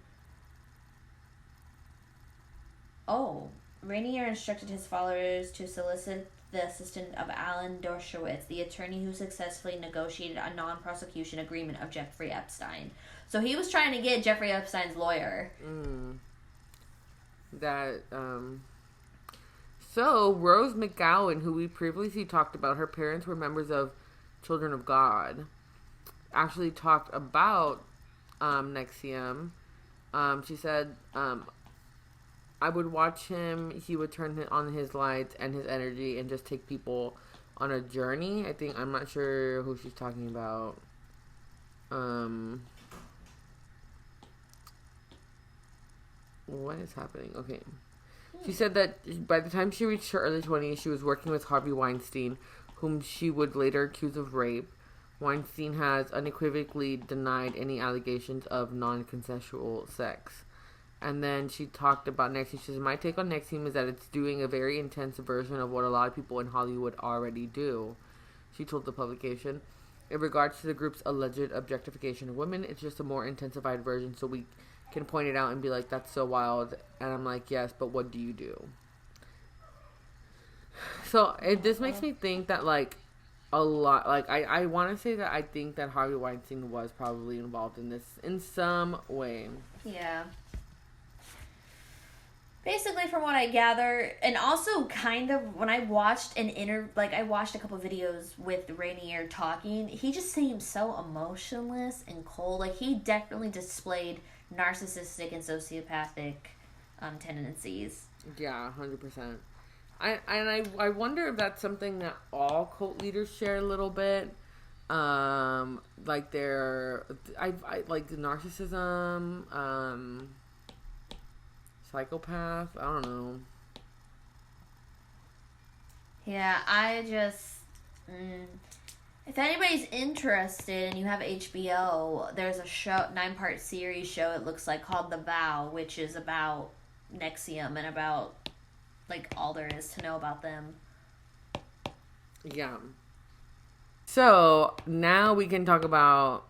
Oh, Rainier instructed his followers to solicit the assistance of Alan Dershowitz, the attorney who successfully negotiated a non-prosecution agreement of Jeffrey Epstein. So he was trying to get Jeffrey Epstein's lawyer. So, Rose McGowan, who we previously talked about, her parents were members of Children of God, actually talked about Nexium. She said, I would watch him, he would turn on his lights and his energy and just take people on a journey. I'm not sure who she's talking about. What is happening? Okay. She said that by the time she reached her early 20s, she was working with Harvey Weinstein, whom she would later accuse of rape. Weinstein has unequivocally denied any allegations of non-consensual sex. And then she talked about Nexium. She says, my take on Nexium is that it's doing a very intense version of what a lot of people in Hollywood already do. She told the publication. In regards to the group's alleged objectification of women, it's just a more intensified version, so we can point it out and be like, that's so wild. And I'm like, yes, but what do you do? So this makes me think that, like, a lot, like, I want to say that I think that Harvey Weinstein was probably involved in this in some way. Yeah. Basically, from what I gather, and also kind of when I watched I watched a couple videos with Rainier talking, he just seemed so emotionless and cold. Like, he definitely displayed narcissistic and sociopathic tendencies. Yeah, 100%. I wonder if that's something that all cult leaders share a little bit. Like their, like narcissism, psychopath. I don't know. Yeah, I just... if anybody's interested and you have HBO, there's a 9-part series show, it looks like, called The Vow, which is about Nexium and about, like, all there is to know about them. Yeah. So, now we can talk about,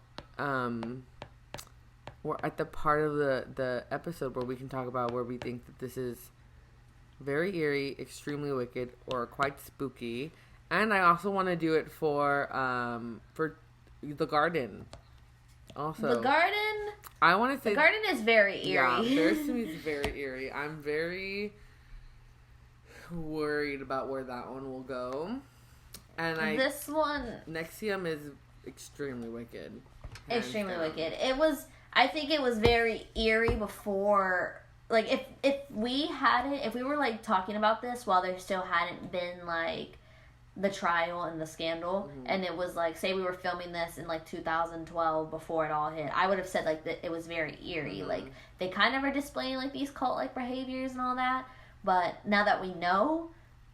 we're at the part of the episode where we can talk about where we think that this is very eerie, extremely wicked, or quite spooky. And I also want to do it for The Garden. Also, The Garden? I want to say The Garden is very eerie. Yeah, Ferris to me is very eerie. I'm very worried about where that one will go. And this one... Nexium is extremely wicked. Extremely wicked. I think it was very eerie before... Like, if we were, like, talking about this while there still hadn't been, like, the trial and the scandal, and it was, like, say we were filming this in, like, 2012 before it all hit, I would have said, like, that it was very eerie. Like, they kind of are displaying, like, these cult-like behaviors and all that, but now that we know,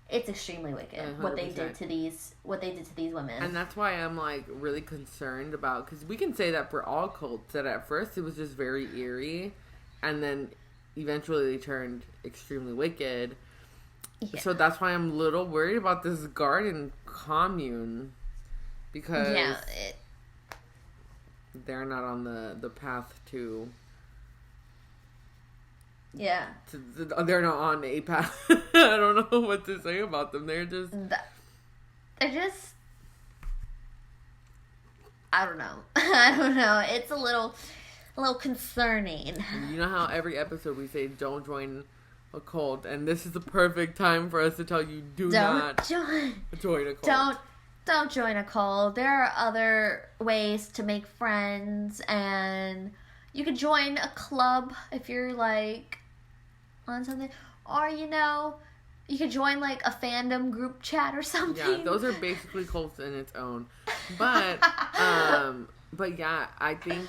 it's extremely wicked 100%. what they did to these women. And that's why I'm, like, really concerned about, because we can say that for all cults, that at first it was just very eerie, and then eventually they turned extremely wicked. Yeah. So that's why I'm a little worried about this garden commune, because they're not on the path to... Yeah. They're not on a path. I don't know what to say about them. They're just... I don't know. I don't know. It's a little concerning. You know how every episode we say don't join a cult, and this is the perfect time for us to tell you don't join a cult. Don't join a cult. There are other ways to make friends, and you could join a club if you're, like, on something, or you could join, like, a fandom group chat or something. Yeah, those are basically cults in its own. But yeah, I think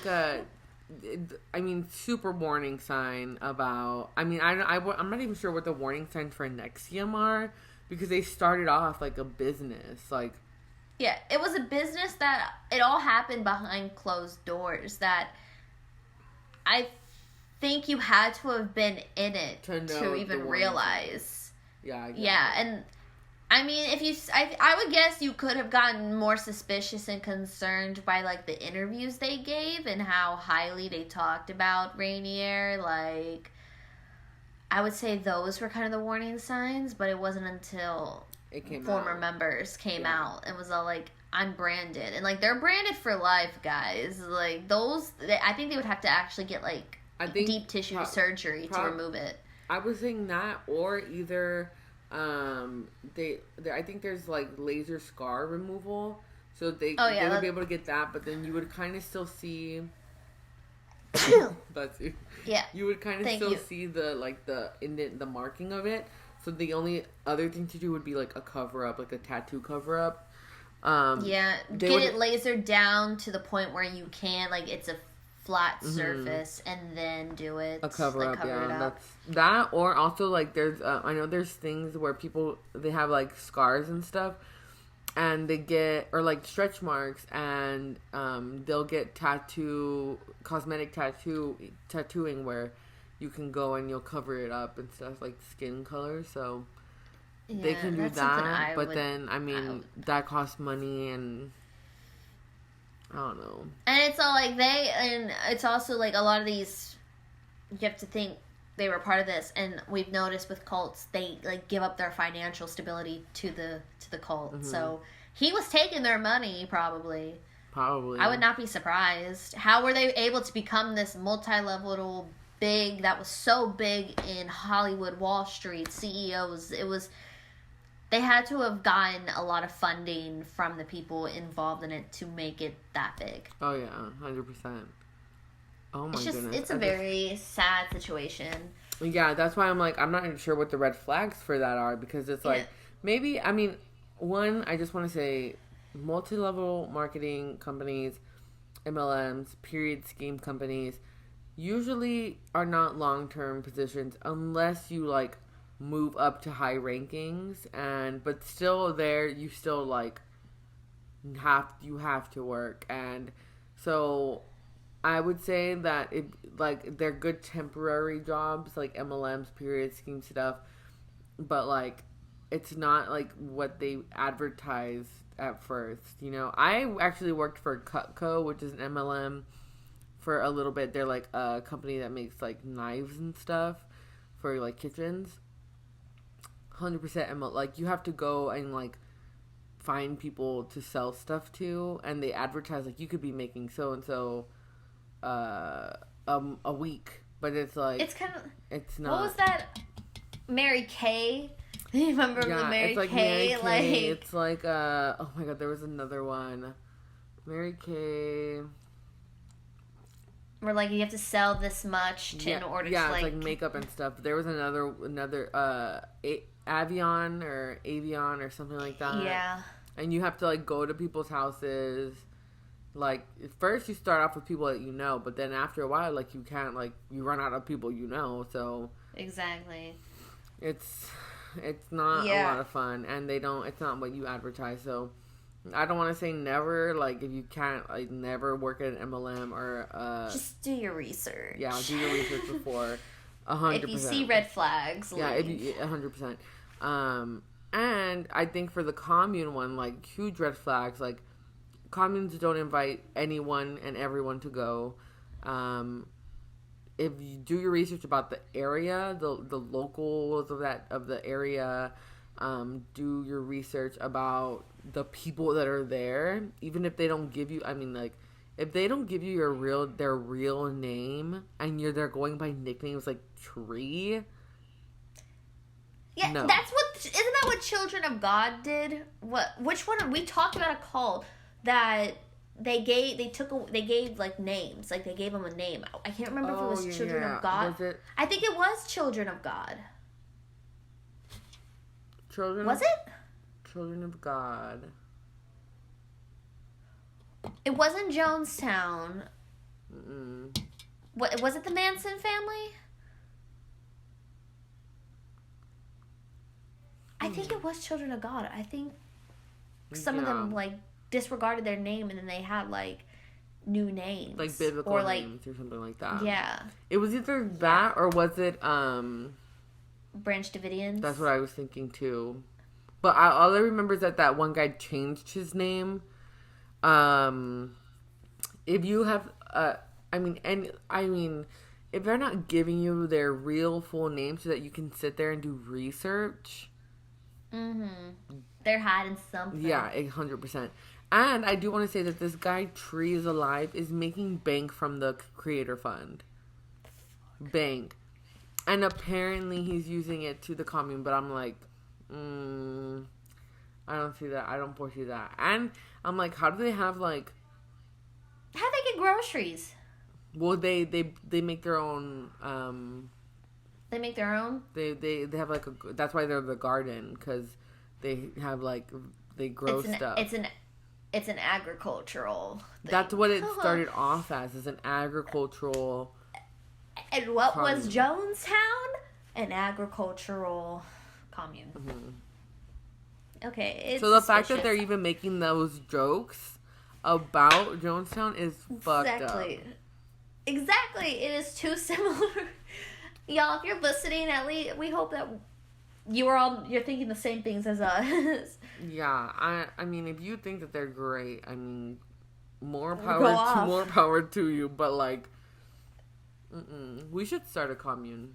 super warning sign about... I'm not even sure what the warning signs for Nexium are, because they started off like a business, like. Yeah, it was a business that it all happened behind closed doors. That I think you had to have been in it to even realize. Yeah, I guess. Yeah, and I mean, if you, I would guess you could have gotten more suspicious and concerned by like the interviews they gave and how highly they talked about Rainier. Like, I would say those were kind of the warning signs, but it wasn't until former members came out and was all like, I'm branded. And like, they're branded for life, guys. Like, those, I think they would have to actually get like deep tissue surgery to remove it. I was saying that, or either they I think there's like laser scar removal, so they would be able to get that, but then you would kind of still see that's it. Yeah, you would kind of still see the like the marking of it. So the only other thing to do would be like a cover up, like a tattoo cover up. Get it lasered down to the point where you can, like, it's a flat surface, and then do it. A cover up, that's that. Or also, like, there's I know there's things where people, they have like scars and stuff, and they get, or like stretch marks, and they'll get cosmetic tattooing where you can go and you'll cover it up and stuff, like skin color. So they can do that, but then I mean that costs money, and I don't know. And it's all like and it's also like a lot of these, you have to think they were part of this, and we've noticed with cults, they like give up their financial stability to the cult. Mm-hmm. So he was taking their money, probably. I would not be surprised. How were they able to become this multi-level big, that was so big in Hollywood, Wall Street, CEOs? They had to have gotten a lot of funding from the people involved in it to make it that big. Oh yeah, 100%. Oh my goodness. It's a very sad situation. Yeah, that's why I'm like, I'm not even sure what the red flags for that are, because it's like, maybe, I mean, one, I just want to say, multi-level marketing companies, MLMs, period scheme companies, usually are not long-term positions unless you like move up to high rankings, but still there, you still like you have to work. And so I would say that it, like, they're good temporary jobs, like MLMs, period scheme stuff, but like it's not like what they advertise at first. You know, I actually worked for Cutco, which is an MLM, for a little bit. They're like a company that makes like knives and stuff for like kitchens. 100% MLM. Like, you have to go and like find people to sell stuff to, and they advertise like you could be making so and so a week, but it's like, it's kind of, it's not. What was that? Mary Kay. You remember the Mary Kay? Like, it's like oh my god, there was another one. Mary Kay. Where like you have to sell this much in order to like... it's like makeup and stuff. There was another Avion or something like that. Yeah. And you have to like go to people's houses. Like, first you start off with people that you know, but then after a while, like, you can't, like, you run out of people you know. So exactly. It's not a lot of fun, and it's not what you advertise. So I don't want to say never, like, if you can't, like, never work at an MLM or just do your research. Yeah, do your research before. 100%. If you see red flags, yeah, 100%. And I think for the Commune one, like, huge red flags. Like, communes don't invite anyone and everyone to go. If you do your research about the area, the locals of the area, do your research about the people that are there. Even if they don't give you, I mean, like, if they don't give you their real name, and they're going by nicknames like Tree. Yeah, isn't that what Children of God did? Which one? We talked about a cult that they gave like names, like they gave them a name. I can't remember if it was Children of God. Was it? I think it was Children of God. Was it? Children of God. It wasn't Jonestown. Mm-mm. What was it? The Manson family? I think it was Children of God. I think some of them, like, disregarded their name and then they had, like, new names. Like biblical or, like, names or something like that. Yeah. It was either that or was it, Branch Davidians? That's what I was thinking too. But all I remember is that one guy changed his name. If you have, if they're not giving you their real full name so that you can sit there and do research. They're hiding something. Yeah, 100%. And I do want to say that this guy, Tree is Alive, is making bank from the creator fund. Bank. And apparently he's using it to the commune, but I'm like, I don't see that. I don't foresee that. And I'm like, how do they have, like... How do they get groceries? Well, they make their own... They make their own? They have, like, that's why they're the garden, because they have, like, they grow stuff. It's an agricultural thing. That's what it started off as, is an agricultural... And what was Jonestown? An agricultural commune. Okay, it's so the fact that they're even making those jokes about Jonestown is fucked up. Exactly. It is too similar. Y'all, if you're listening, at least we hope that you're thinking the same things as us. Yeah, I mean, if you think that they're great, I mean, more power to you. But like, we should start a commune,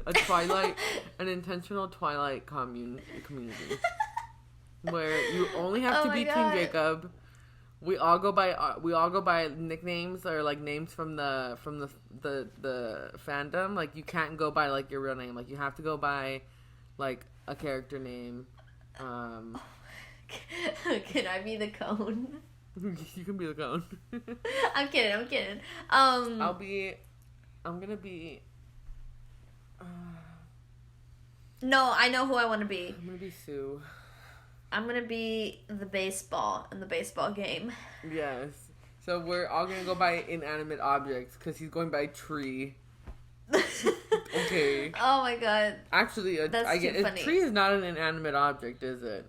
an intentional Twilight community, where you only have to be King Jacob. We all go by nicknames or like names from the fandom. Like you can't go by like your real name. Like you have to go by like a character name. Can I be the cone? You can be the cone. I'm kidding. I'm gonna be. No, I know who I want to be. I'm gonna be Sue. I'm gonna be the baseball in the baseball game. Yes. So we're all gonna go by inanimate objects because he's going by Tree. Okay. Oh my god. Actually, That's too funny. A tree is not an inanimate object, is it?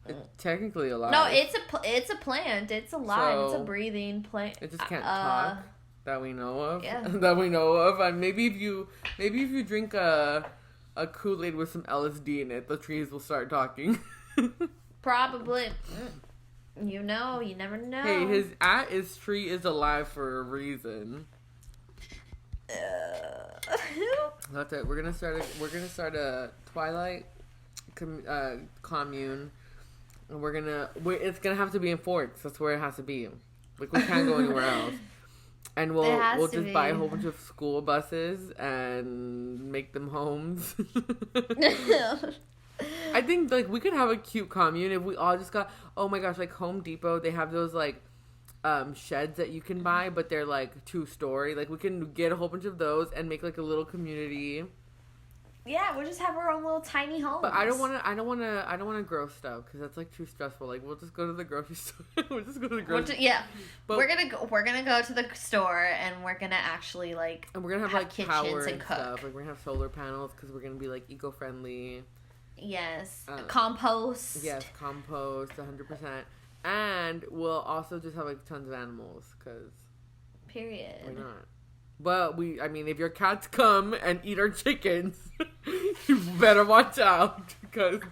It's technically alive. No, it's a plant. It's alive. So, it's a breathing plant. It just can't talk that we know of. Yeah. That we know of. And maybe if you drink a Kool-Aid with some LSD in it, the trees will start talking. Probably. You never know. Hey, his is Tree is Alive for a reason. That's it. We're gonna start a Twilight commune, and it's gonna have to be in Forks. That's where it has to be. Like we can't go anywhere else. And we'll just buy a whole bunch of school buses and make them homes. I think like we could have a cute commune if we all just got, oh my gosh, like Home Depot, they have those like sheds that you can buy, but they're like 2-story. Like we can get a whole bunch of those and make like a little community. Yeah, we'll just have our own little tiny homes. But I don't want to grow stuff because that's like too stressful. Like we'll just go to the grocery store. We'll just go to the grocery. But we're gonna go to the store and we're gonna actually like. And we're gonna have like power and cook. stuff. Like we're gonna have solar panels because we're gonna be like eco-friendly. Yes. Compost. Yes, compost, 100%. And we'll also just have like tons of animals because. Period. Why not? But if your cats come and eat our chickens, you better watch out because.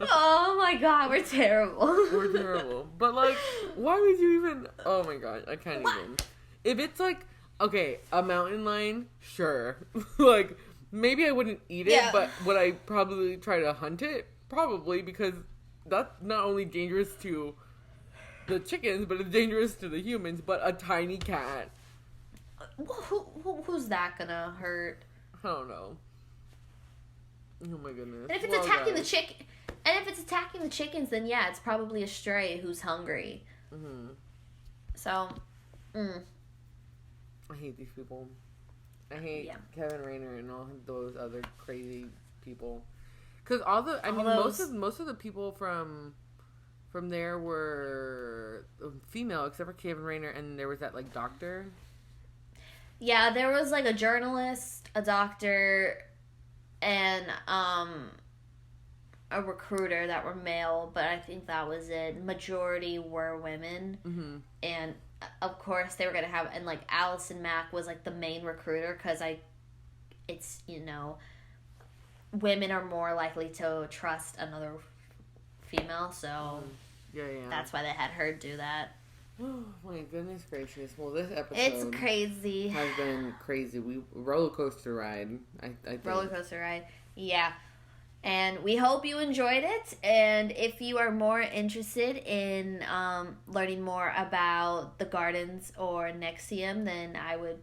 Oh my god, we're terrible. We're terrible. But like, why would you even? Oh my god, I can't even. If it's like, okay, a mountain lion, sure. Like, maybe I wouldn't eat it, but would I probably try to hunt it? Probably, because that's not only dangerous to the chickens, but it's dangerous to the humans. But a tiny cat. Who's that gonna hurt? I don't know. Oh my goodness. And if it's attacking the chickens, then yeah, it's probably a stray who's hungry. Mm-hmm. So, I hate these people. I hate Kevin Rayner and all those other crazy people. Because most of the people from there were female, except for Kevin Rayner, and there was that like doctor. Yeah, there was like a journalist, a doctor, and a recruiter that were male, but I think that was it. Majority were women. Mm-hmm. And of course they were going to have, and like Allison Mack was like the main recruiter, because it's, you know, women are more likely to trust another female, so yeah. that's why they had her do that. Oh my goodness gracious. Well, this episode It's crazy. has been crazy. Roller coaster ride, I think. Roller coaster ride. Yeah. And we hope you enjoyed it. And if you are more interested in learning more about the Gardens or Nexium, then I would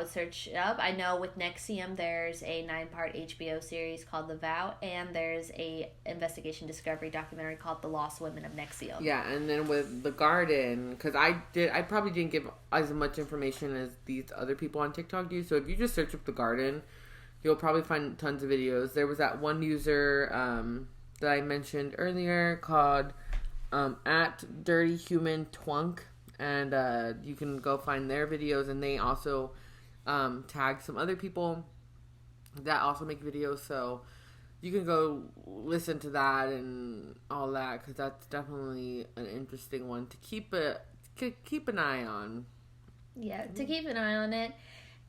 search it up. I know with Nexium there's a 9-part HBO series called The Vow, and there's a investigation discovery documentary called The Lost Women of Nexium. Yeah, and then with the Garden, because I probably didn't give as much information as these other people on TikTok do. So if you just search up the Garden, you'll probably find tons of videos. There was that one user that I mentioned earlier called @DirtyHumanTwunk, and you can go find their videos, and they also tag some other people that also make videos, so you can go listen to that and all that, because that's definitely an interesting one to keep an eye on. Yeah, to keep an eye on it.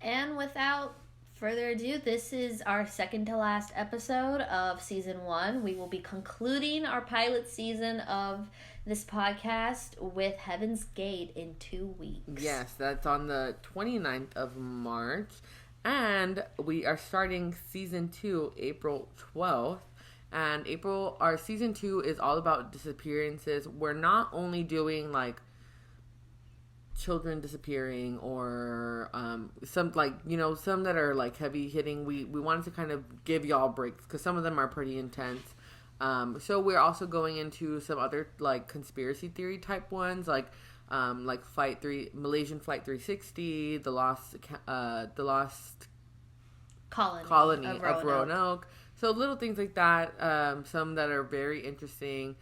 And without further ado, this is our second to last episode of season 1. We will be concluding our pilot season of this podcast with Heaven's Gate in 2 weeks. Yes, that's on the 29th of March. And we are starting season 2 April 12th. And our season 2 is all about disappearances. We're not only doing like children disappearing or some that are like heavy hitting. We wanted to kind of give y'all breaks because some of them are pretty intense. So we're also going into some other like conspiracy theory type ones, like Malaysian Flight 360, the lost colony of Roanoke. So little things like that. Some that are very interesting.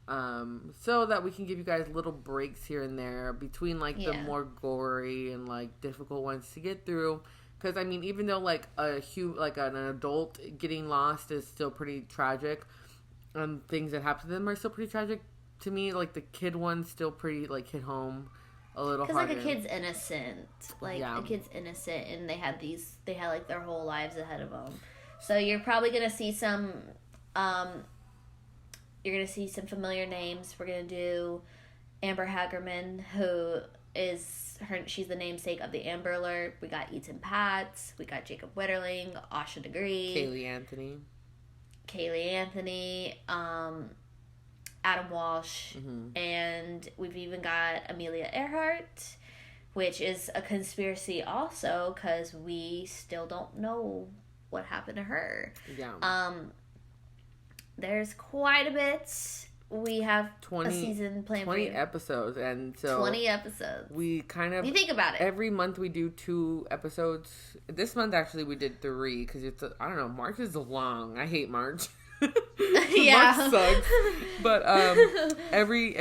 So that we can give you guys little breaks here and there between like the more gory and like difficult ones to get through. Because I mean, even though like an adult getting lost is still pretty tragic, things that happen to them are still pretty tragic to me. Like the kid one's still pretty like hit home a little harder. Because like a kid's innocent, a kid's innocent, and they had like their whole lives ahead of them. So you're probably gonna see some. You're going to see some familiar names. We're going to do Amber Hagerman, she's the namesake of the Amber Alert. We got Ethan Patz. We got Jacob Wetterling, Asha Degree. Kaylee Anthony. Adam Walsh. Mm-hmm. And we've even got Amelia Earhart, which is a conspiracy also because we still don't know what happened to her. Yeah. There's quite a bit. We have 20, a season planned 20 episodes, and so 20 episodes. We kind of... You think about it. Every month we do 2 episodes. This month, actually, we did 3, because I don't know, March is long. I hate March. Yeah. March sucks. But every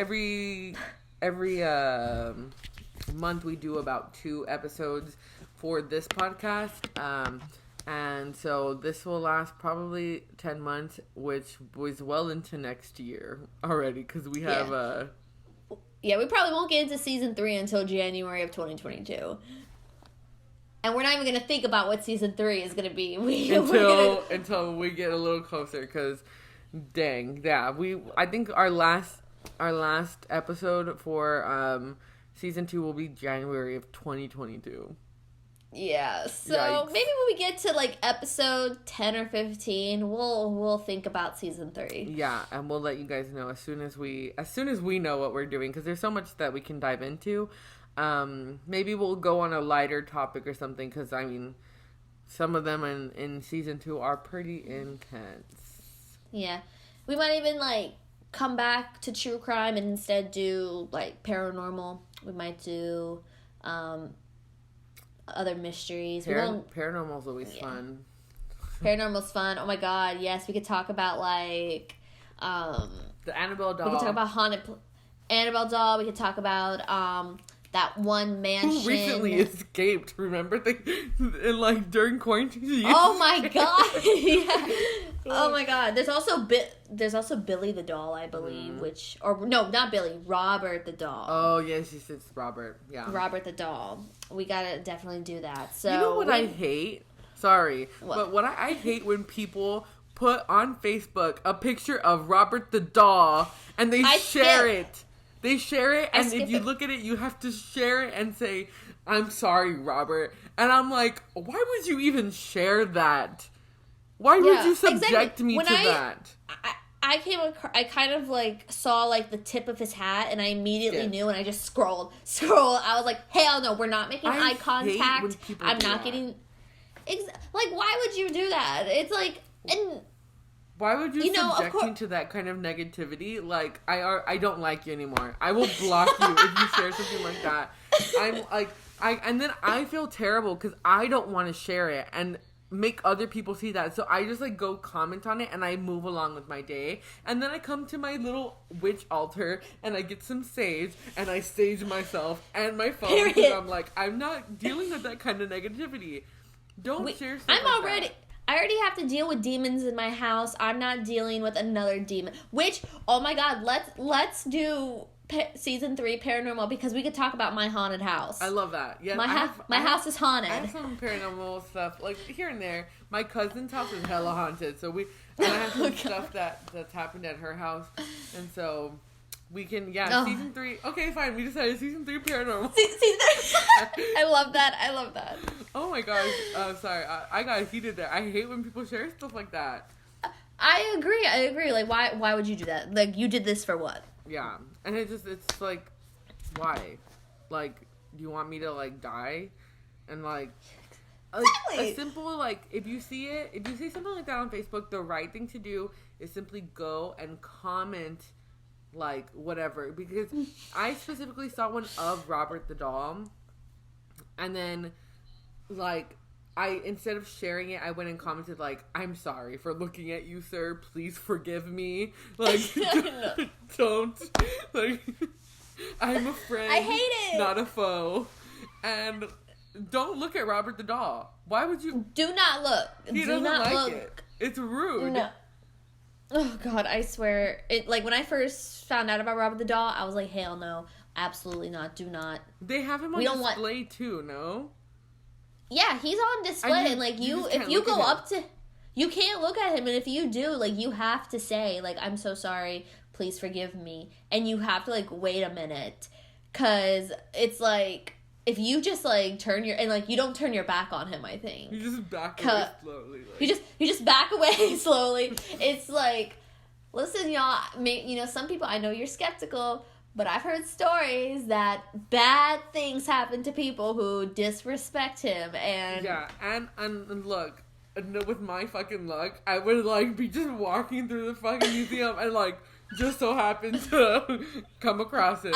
month we do about 2 episodes for this podcast. And so this will last probably 10 months, which was well into next year already, because we have... Yeah, we probably won't get into season 3 until January of 2022. And we're not even going to think about what season 3 is going to be. Until we get a little closer, because dang, yeah. I think our last episode for season 2 will be January of 2022. Yeah, so Yikes. Maybe when we get to like episode 10 or 15, we'll think about season 3. Yeah, and we'll let you guys know as soon as we know what we're doing, because there's so much that we can dive into. Maybe we'll go on a lighter topic or something, because I mean, some of them in season 2 are pretty intense. Yeah, we might even like come back to true crime and instead do like paranormal. We might do other mysteries. Paranormal's always fun. Paranormal's fun. Oh my god, yes. We could talk about like the Annabelle doll. We could talk about haunted Annabelle doll. We could talk about that one mansion. Who recently escaped, remember? And like during quarantine. Oh my god. Yeah. Oh my god. There's also Billy the doll, I believe, no, not Billy, Robert the doll. Oh yes, it's Robert. Yeah. Robert the doll. We gotta definitely do that. So you know what I hate? Sorry. But what I hate when people put on Facebook a picture of Robert the doll and they share it. They share it, and if you look at it, you have to share it and say, "I'm sorry, Robert." And I'm like, why would you even share that? Why would you subject me to that? I kind of like saw like the tip of his hat, and I immediately knew, and I just scrolled. I was like, hell no, we're not making eye contact. I'm not getting. Like, why would you do that? It's like, and. Why would you subject me to that kind of negativity? Like, I don't like you anymore. I will block you if you share something like that. I'm like, and then I feel terrible because I don't want to share it and make other people see that. So I just like go comment on it and I move along with my day. And then I come to my little witch altar and I get some sage and I sage myself and my phone because I'm like, I'm not dealing with that kind of negativity. Don't share stuff I already have to deal with demons in my house. I'm not dealing with another demon. Which, oh my god, let's do season 3 paranormal because we could talk about my haunted house. I love that. Yeah, my house is haunted. I have some paranormal stuff like here and there. My cousin's house is hella haunted, so I have some stuff that's happened at her house, and so. We can, season 3. Okay, fine. We decided season 3 paranormal. Season 3. I love that. Oh my gosh. Sorry. I got heated there. I hate when people share stuff like that. I agree. Like, why would you do that? Like, you did this for what? Yeah. And it's like, why? Like, do you want me to, like, die? And, like... Exactly. A simple, like, if you see something like that on Facebook, the right thing to do is simply go and comment... like whatever, because I specifically saw one of Robert the doll, and then like instead of sharing it, I went and commented like, "I'm sorry for looking at you, sir. Please forgive me. Like, don't like. I'm a friend. I hate it. Not a foe, and don't look at Robert the doll. Why would you? Do not look. He doesn't like it. It's rude. No. Oh god, I swear. It like when I first found out about Robert the doll, I was like, hell no. Absolutely not. Do not. They have him on display too, no? Yeah, he's on display and like if you go up to you can't look at him, and if you do, like you have to say, like, I'm so sorry, please forgive me. And you have to like wait a minute. 'Cause it's like if you just like you don't turn your back on him, I think. You just back away slowly. Like. You just back away slowly. It's like, listen, y'all. Some people, I know you're skeptical, but I've heard stories that bad things happen to people who disrespect him. And yeah, and look, with my fucking luck, I would like be just walking through the fucking museum and like just so happen to come across it.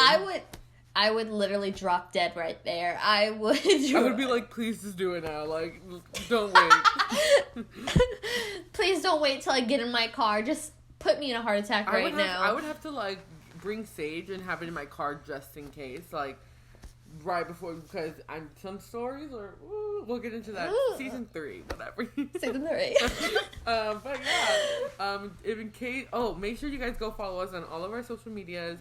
I would literally drop dead right there. I would be like, please just do it now. Like, don't wait. Please don't wait till I get in my car. Just put me in a heart attack now. I would have to, like, bring sage and have it in my car just in case. Like, right before, because some stories we'll get into that. Season 3, whatever. Season 3. But yeah, if in case, make sure you guys go follow us on all of our social medias.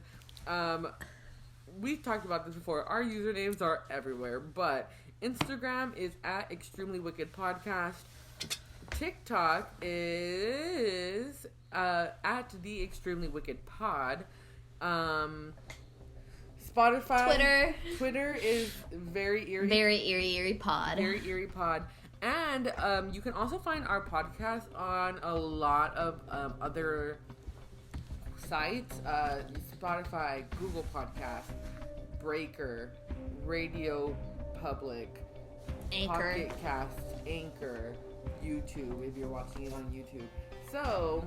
We've talked about this before. Our usernames are everywhere, but Instagram is at Extremely Wicked Podcast. TikTok is at The Extremely Wicked Pod. Spotify. Twitter is Very Eerie. Very Eerie Pod. Very Eerie Pod. And you can also find our podcast on a lot of other sites, Spotify, Google Podcast, Breaker, Radio Public, Anchor, Pocket Cast, Anchor, YouTube, if you're watching it on YouTube. So,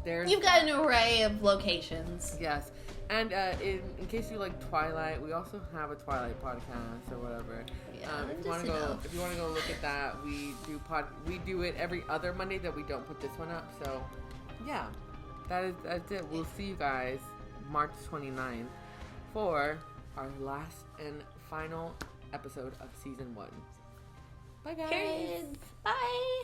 you've got an array of locations. Yes. And in case you like Twilight, we also have a Twilight podcast or whatever. Yeah, if you want to go look at that, we do it every other Monday that we don't put this one up. So, yeah. That's it. We'll see you guys March 29th for our last and final episode of season 1. Bye, guys. Period. Bye.